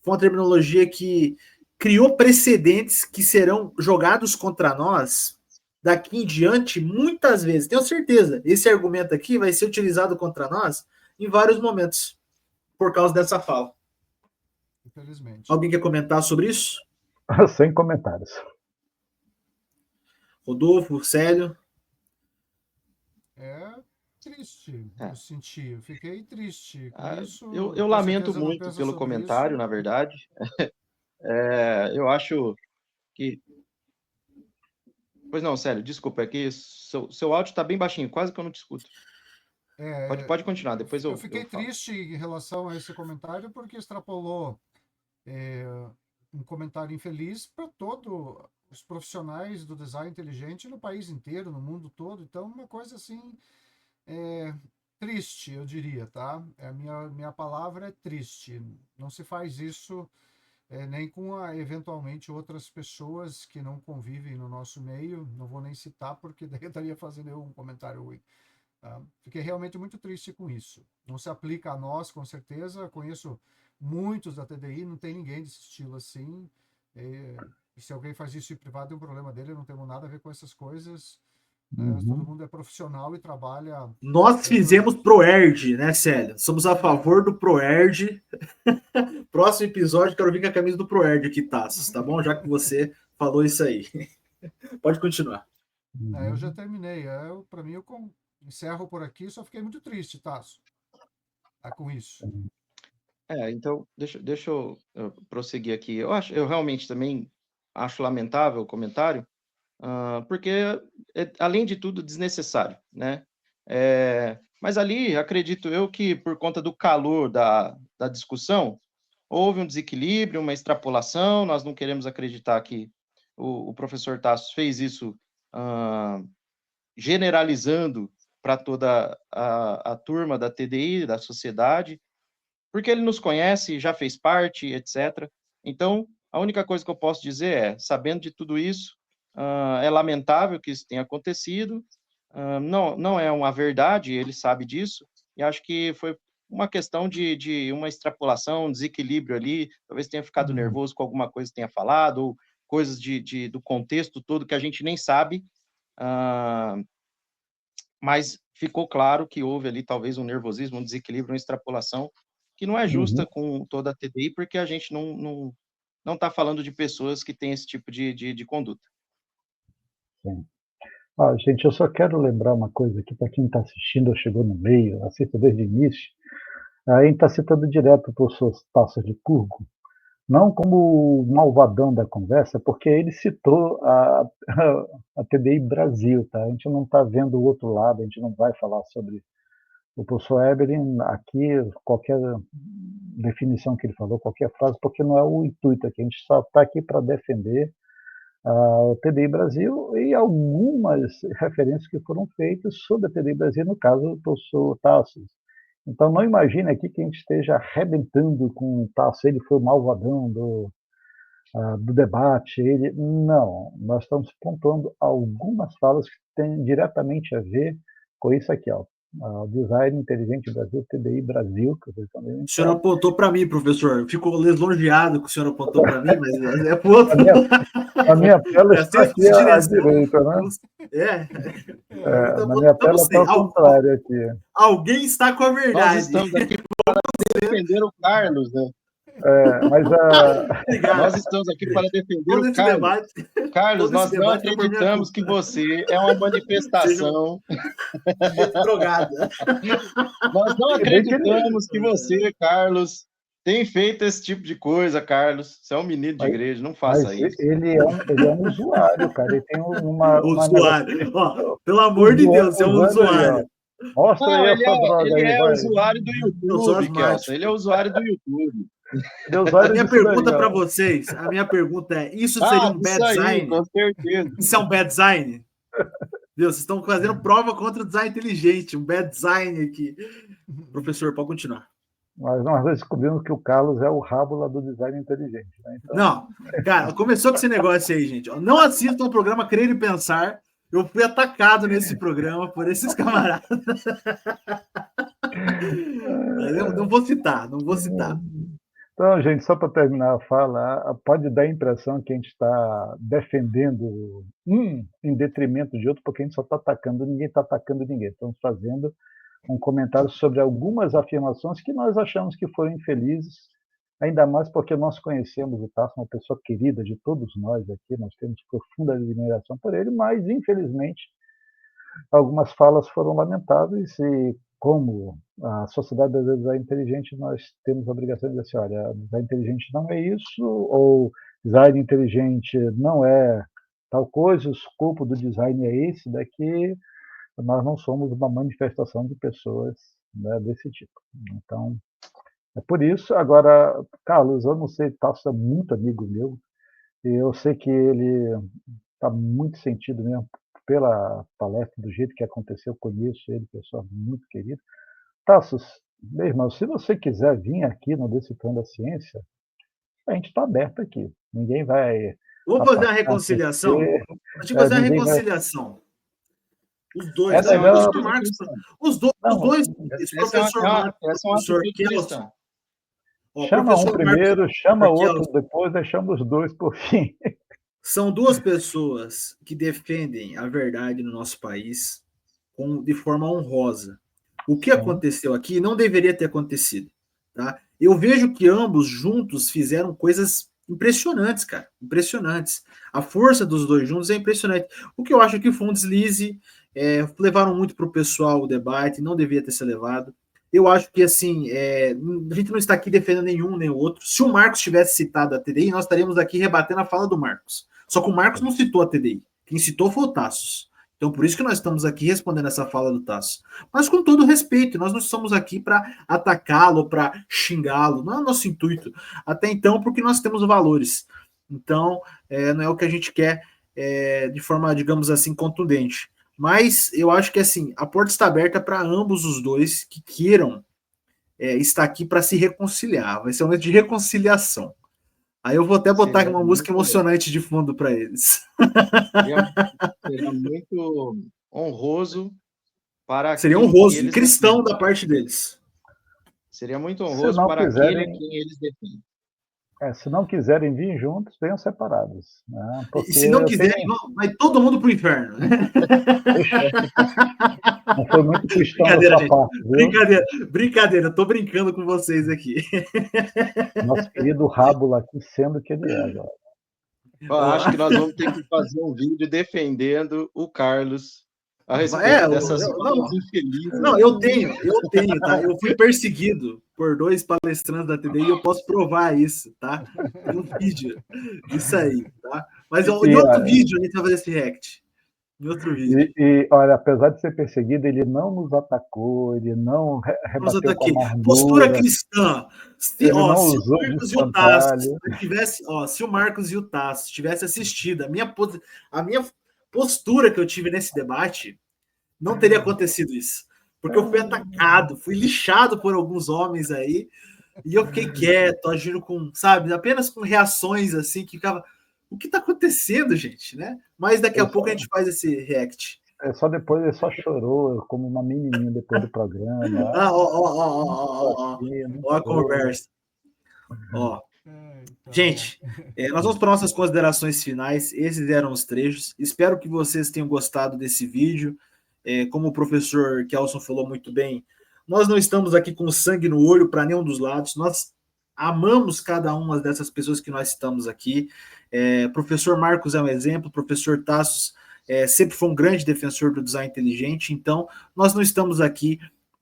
Foi uma terminologia que criou precedentes que serão jogados contra nós daqui em diante muitas vezes. Tenho certeza, esse argumento aqui vai ser utilizado contra nós em vários momentos, por causa dessa fala. Infelizmente. Alguém quer comentar sobre isso? Sem comentários. Rodolfo, Célio? Triste, eu senti, eu fiquei triste com isso. Eu lamento muito pelo comentário, na verdade. Eu acho que... Pois não, Célio, desculpa, é que seu áudio está bem baixinho, quase que eu não te escuto. Pode continuar, depois eu fiquei triste em relação a esse comentário, porque extrapolou um comentário infeliz para todos os profissionais do design inteligente no país inteiro, no mundo todo. Então, uma coisa assim... triste, eu diria, tá? Minha palavra é triste. Não se faz isso nem com eventualmente outras pessoas que não convivem no nosso meio. Não vou nem citar, porque daí eu estaria fazendo um comentário ruim. Tá? Fiquei realmente muito triste com isso. Não se aplica a nós, com certeza. Eu conheço muitos da TDI, não tem ninguém desse estilo assim. E se alguém faz isso em privado, é um problema dele, eu não tenho nada a ver com essas coisas. Todo mundo é profissional e trabalha. Nós fizemos ProErd, né, Célia? Somos a favor do ProErd. Próximo episódio, quero vir com a camisa do ProErd aqui, Tassos, tá bom? Já que você falou isso aí. Pode continuar. Eu já terminei. Para mim, eu encerro por aqui, só fiquei muito triste, Tasso, com isso. Então, deixa eu prosseguir aqui. Eu realmente também acho lamentável o comentário, porque além de tudo, desnecessário, né? Mas ali, acredito eu que por conta do calor da discussão, houve um desequilíbrio, uma extrapolação. Nós não queremos acreditar que o professor Tassos fez isso generalizando para toda a turma da TDI, da sociedade, porque ele nos conhece, já fez parte, etc. Então, a única coisa que eu posso dizer é, sabendo de tudo isso, é lamentável que isso tenha acontecido, não é uma verdade, ele sabe disso, e acho que foi uma questão de uma extrapolação, um desequilíbrio ali, talvez tenha ficado nervoso com alguma coisa que tenha falado, ou coisas do contexto todo que a gente nem sabe, mas ficou claro que houve ali talvez um nervosismo, um desequilíbrio, uma extrapolação, que não é justa com toda a TDI, porque a gente não está falando de pessoas que têm esse tipo de conduta. Sim. Gente, eu só quero lembrar uma coisa aqui para quem está assistindo ou chegou no meio, assista desde o início. A gente está citando direto o professor Tasso Licurgo, não como o malvadão da conversa, porque ele citou a TDI Brasil, tá? A gente não está vendo o outro lado, a gente não vai falar sobre o professor Eberlin aqui, qualquer definição que ele falou, qualquer frase, porque não é o intuito aqui, a gente só está aqui para defender a TDI Brasil e algumas referências que foram feitas sobre a TDI Brasil, no caso do professor Tassos. Então, não imagine aqui que a gente esteja arrebentando com o Tassos, ele foi o malvadão do debate. Não, nós estamos pontuando algumas falas que têm diretamente a ver com isso aqui, ó. Design Inteligente Brasil, TDI Brasil. Que vocês também o senhor apontou para mim, professor. Fico lisonjeado que o senhor apontou para mim, mas é para o outro. A minha tela está aqui à direita, né? Na minha tela está ao contrário aqui. Alguém está com a verdade. Nós estamos aqui para defender o Carlos, né? Nós estamos aqui para defender o Carlos. Carlos, nós não acreditamos que você é uma manifestação. Drogada. Nós não acreditamos que você, Carlos, tem feito esse tipo de coisa, Carlos. Você é um menino de igreja, não faça isso. Ele é um usuário, cara. Ele tem uma usuário. Ó, pelo amor de Deus, você é um usuário. Mostra aí a sua droga aí. Ele é usuário do YouTube, Kelson. Ele é usuário do YouTube. A minha pergunta para vocês, a minha pergunta é, isso seria um bad design? Com certeza. Isso é um bad design? Deus, vocês estão fazendo prova contra o design inteligente, um bad design aqui. Professor, pode continuar. Nós descobrimos que o Carlos é o rábula do design inteligente. Né? Então... Não, cara, começou com esse negócio aí, gente. Não assistam o programa Crer e Pensar. Eu fui atacado nesse programa por esses camaradas. Não vou citar. Então, gente, só para terminar a fala, pode dar a impressão que a gente está defendendo um em detrimento de outro, porque a gente só está atacando, ninguém está atacando ninguém. Estamos fazendo um comentário sobre algumas afirmações que nós achamos que foram infelizes, ainda mais porque nós conhecemos o Tasso, uma pessoa querida de todos nós aqui, nós temos profunda admiração por ele, mas, infelizmente, algumas falas foram lamentáveis e, como a sociedade da design inteligente, nós temos a obrigação de dizer assim, olha, design inteligente não é isso, ou design inteligente não é tal coisa, o escopo do design é esse daqui, nós não somos uma manifestação de pessoas, né, desse tipo. Então, é por isso. Agora, Carlos, eu não sei, Tasso é muito amigo meu, e eu sei que ele está muito sentido mesmo pela palestra, do jeito que aconteceu, eu conheço ele, pessoa muito querida, Tassos, meu irmão, se você quiser vir aqui no Decifrando a Ciência, a gente está aberto aqui. Ninguém vai Vamos fazer uma reconciliação? A gente vai fazer uma ninguém vai... reconciliação. Os dois, É melhor... o Marcos, os dois, professor Marcos, professor Kelson. Chama um primeiro, chama outro depois, deixamos os dois por fim. São duas pessoas que defendem a verdade no nosso país de forma honrosa. O que aconteceu aqui não deveria ter acontecido, tá? Eu vejo que ambos juntos fizeram coisas impressionantes, cara, impressionantes. A força dos dois juntos é impressionante. O que eu acho que foi um deslize, levaram muito para o pessoal o debate, não devia ter sido levado. Eu acho que, assim, a gente não está aqui defendendo nenhum nem o outro. Se o Marcos tivesse citado a TDI, nós estaríamos aqui rebatendo a fala do Marcos. Só que o Marcos não citou a TDI. Quem citou foi o Tassos. Então, por isso que nós estamos aqui respondendo essa fala do Tassos. Mas com todo respeito, nós não estamos aqui para atacá-lo, para xingá-lo. Não é o nosso intuito. Até então, porque nós temos valores. Então, não é o que a gente quer de forma, digamos assim, contundente. Mas eu acho que, assim, a porta está aberta para ambos os dois que queiram estar aqui para se reconciliar. Vai ser um momento de reconciliação. Aí eu vou até botar aqui uma música emocionante de fundo para eles. Seria muito honroso para Seria honroso e cristão da parte deles. Seria muito honroso para aquele a quem eles defendem. Se não quiserem vir juntos, venham separados. Né? E se não quiserem, vai todo mundo para o inferno. Não foi muito cristão da sua parte, viu? Brincadeira, eu tô brincando com vocês aqui. Nosso querido Rábula aqui, sendo que ele é agora. Eu acho que nós vamos ter que fazer um vídeo defendendo o Carlos a respeito dessas falas infelizes. Não, eu tenho, tá? Eu fui perseguido por 2 palestrantes da TDI e eu posso provar isso, tá? Tem um vídeo disso aí, tá? Mas em outro vídeo a gente vai fazer esse react. Em outro vídeo. Olha, apesar de ser perseguido, ele não nos atacou, ele não rebateu com amargura. Postura cristã. Se o Marcos e o Tassos tivessem assistido a minha postura que eu tive nesse debate, não teria acontecido isso. Porque eu fui atacado, fui lixado por alguns homens aí, e eu fiquei quieto, agindo com, sabe, apenas com reações assim, que ficava... O que está acontecendo, gente, né? Mas daqui a pouco a gente faz esse react. Só depois ele só chorou, como uma menininha depois do programa. Ó a conversa. Ó. Gente, nós vamos para nossas considerações finais. Esses eram os trechos. Espero que vocês tenham gostado desse vídeo. Como o professor Kelson falou muito bem, nós não estamos aqui com sangue no olho para nenhum dos lados. Nós amamos cada uma dessas pessoas que nós estamos aqui. Professor Marcos é um exemplo, professor Tassos sempre foi um grande defensor do design inteligente, então nós não estamos aqui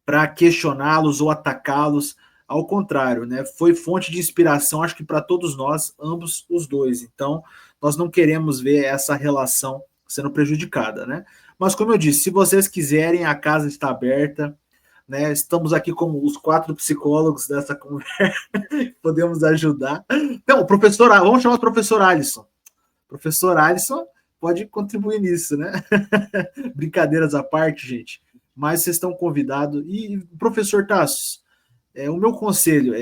para questioná-los ou atacá-los, ao contrário, né? Foi fonte de inspiração, acho que para todos nós, ambos os dois, então nós não queremos ver essa relação sendo prejudicada, né? Mas como eu disse, se vocês quiserem, a casa está aberta, né? Estamos aqui como os 4 psicólogos dessa conversa, podemos ajudar. Então, vamos chamar o professor Alisson. Professor Alisson pode contribuir nisso, né? Brincadeiras à parte, gente. Mas vocês estão convidados. E, professor Tassos, o meu conselho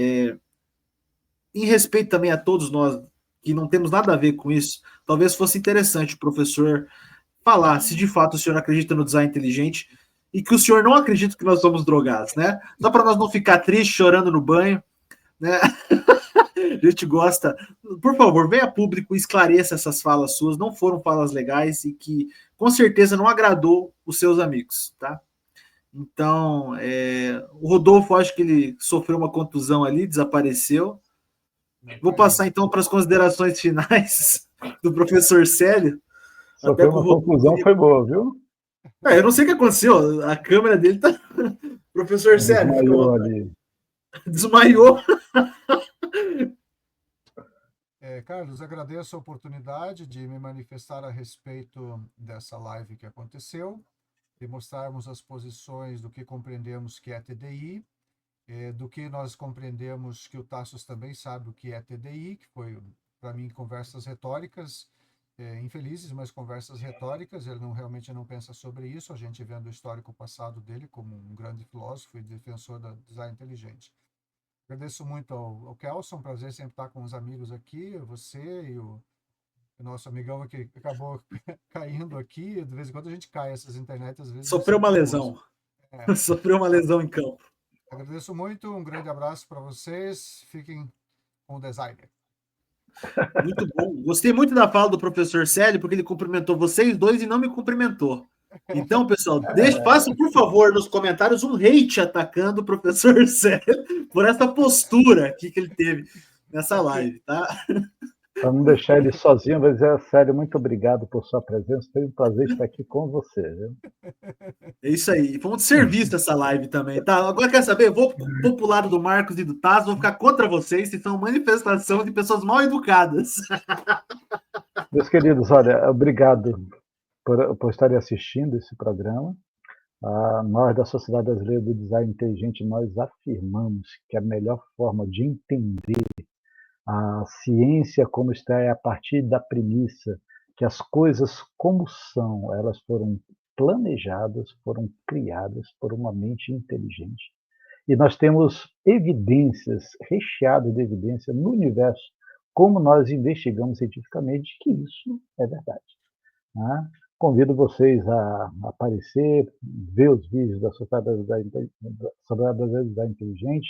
em respeito também a todos nós que não temos nada a ver com isso, talvez fosse interessante o professor falar se de fato o senhor acredita no design inteligente e que o senhor não acredita que nós somos drogados, né? Só para nós não ficar tristes, chorando no banho, né? A gente gosta. Por favor, venha a público e esclareça essas falas suas, não foram falas legais e que com certeza não agradou os seus amigos, tá? Então, o Rodolfo, acho que ele sofreu uma contusão ali, desapareceu. Vou passar então para as considerações finais do professor Célio. Sofreu uma conclusão, foi boa, viu? Eu não sei o que aconteceu, a câmera dele tá... Professor Célio, desmaiou ali. Desmaiou. Carlos, agradeço a oportunidade de me manifestar a respeito dessa live que aconteceu, de mostrarmos as posições do que compreendemos que é TDI, do que nós compreendemos que o Tassos também sabe o que é TDI, que foi, para mim, conversas retóricas, infelizes, mas conversas retóricas. Ele realmente não pensa sobre isso, a gente vendo o histórico passado dele como um grande filósofo e defensor da design inteligente. Agradeço muito ao Kelson, prazer sempre estar com os amigos aqui, você e o nosso amigão que acabou caindo aqui. De vez em quando a gente cai essas internet, às vezes. Sofreu uma lesão. Sofreu uma lesão em campo. Agradeço muito, um grande abraço para vocês, fiquem com o designer. Muito bom. Gostei muito da fala do professor Célio, porque ele cumprimentou vocês dois e não me cumprimentou. Então, pessoal, façam, por favor, nos comentários um hate atacando o professor Célio por essa postura aqui que ele teve nessa live, tá? Para não deixar ele sozinho, vou dizer, Célio, muito obrigado por sua presença. Foi um prazer estar aqui com você. Viu? É isso aí. Foi um serviço essa live também, tá? Agora, quer saber? Vou pro lado do Marcos e do Tasso, vou ficar contra vocês, se são manifestação de pessoas mal educadas. Meus queridos, olha, obrigado por estarem assistindo esse programa. Nós, da Sociedade Brasileira do Design Inteligente, nós afirmamos que a melhor forma de entender a ciência como está é a partir da premissa que as coisas como são, elas foram planejadas, foram criadas por uma mente inteligente. E nós temos evidências, recheadas de evidência no universo, como nós investigamos cientificamente, que isso é verdade. Né? Convido vocês a aparecer, ver os vídeos da Sociedade Brasileira do Design Inteligente.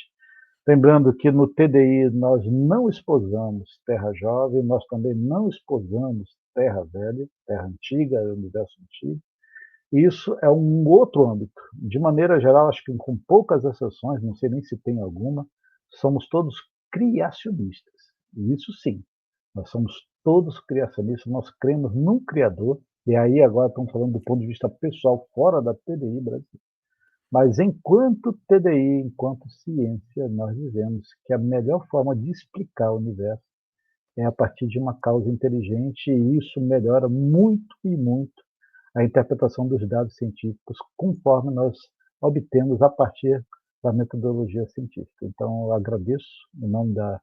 Lembrando que no TDI nós não esposamos Terra Jovem, nós também não esposamos Terra Velha, Terra Antiga, Universo Antigo. Isso é um outro âmbito. De maneira geral, acho que com poucas exceções, não sei nem se tem alguma, somos todos criacionistas. E isso sim, nós somos todos criacionistas, nós cremos num Criador, e aí agora estamos falando do ponto de vista pessoal, fora da TDI Brasil. Mas enquanto TDI, enquanto ciência, nós dizemos que a melhor forma de explicar o universo é a partir de uma causa inteligente, e isso melhora muito e muito a interpretação dos dados científicos, conforme nós obtemos a partir da metodologia científica. Então, eu agradeço, em nome da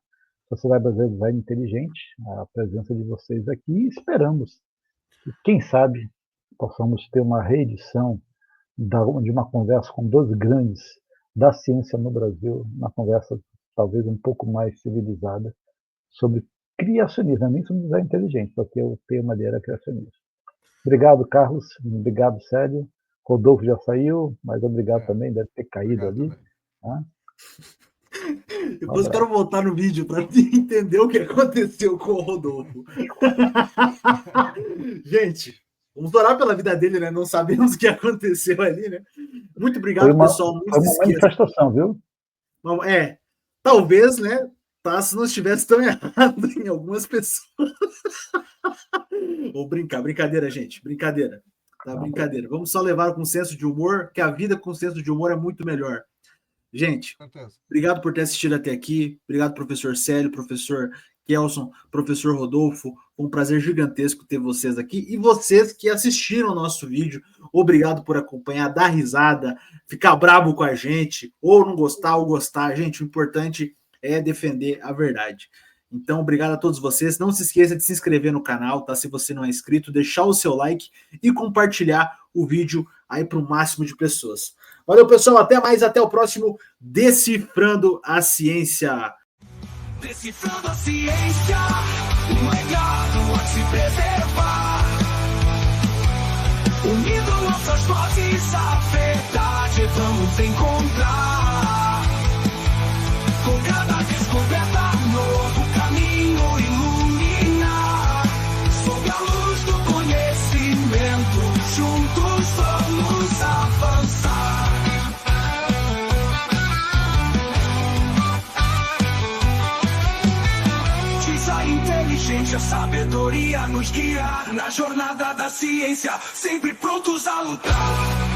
Sociedade Brasileira de Design Inteligente, a presença de vocês aqui, e esperamos que, quem sabe, possamos ter uma reedição de uma conversa com dois grandes da ciência no Brasil, uma conversa talvez um pouco mais civilizada sobre criacionismo, nem sobre design inteligente, porque o tema ali era criacionismo. Obrigado, Carlos, obrigado, Célio. Rodolfo já saiu, mas obrigado também, deve ter caído ali. Tá? Depois eu quero voltar no vídeo para entender o que aconteceu com o Rodolfo. Gente, vamos orar pela vida dele, né? Não sabemos o que aconteceu ali, né? Muito obrigado, pessoal. Foi uma manifestação, viu? Talvez, né? Se não estivesse tão errado em algumas pessoas. Vou brincadeira, gente. Brincadeira. Tá, brincadeira. Vamos só levar com senso de humor, que a vida com senso de humor é muito melhor. Gente, obrigado por ter assistido até aqui. Obrigado, professor Célio, professor Kelson, professor Rodolfo. Foi um prazer gigantesco ter vocês aqui. E vocês que assistiram ao nosso vídeo, obrigado por acompanhar, dar risada, ficar bravo com a gente, ou não gostar, ou gostar. Gente, o importante é defender a verdade. Então, obrigado a todos vocês. Não se esqueça de se inscrever no canal, tá? Se você não é inscrito, deixar o seu like e compartilhar o vídeo aí para o máximo de pessoas. Valeu, pessoal. Até mais. Até o próximo Decifrando a Ciência. Decifrando a ciência, um legado a se preservar. Unindo nossas vozes, a verdade vamos encontrar. Com cada descoberta, novo caminho iluminar. Sob a luz do conhecimento, juntos vamos avançar. Design inteligente, a sabedoria nos guiar. Na jornada da ciência, sempre prontos a lutar.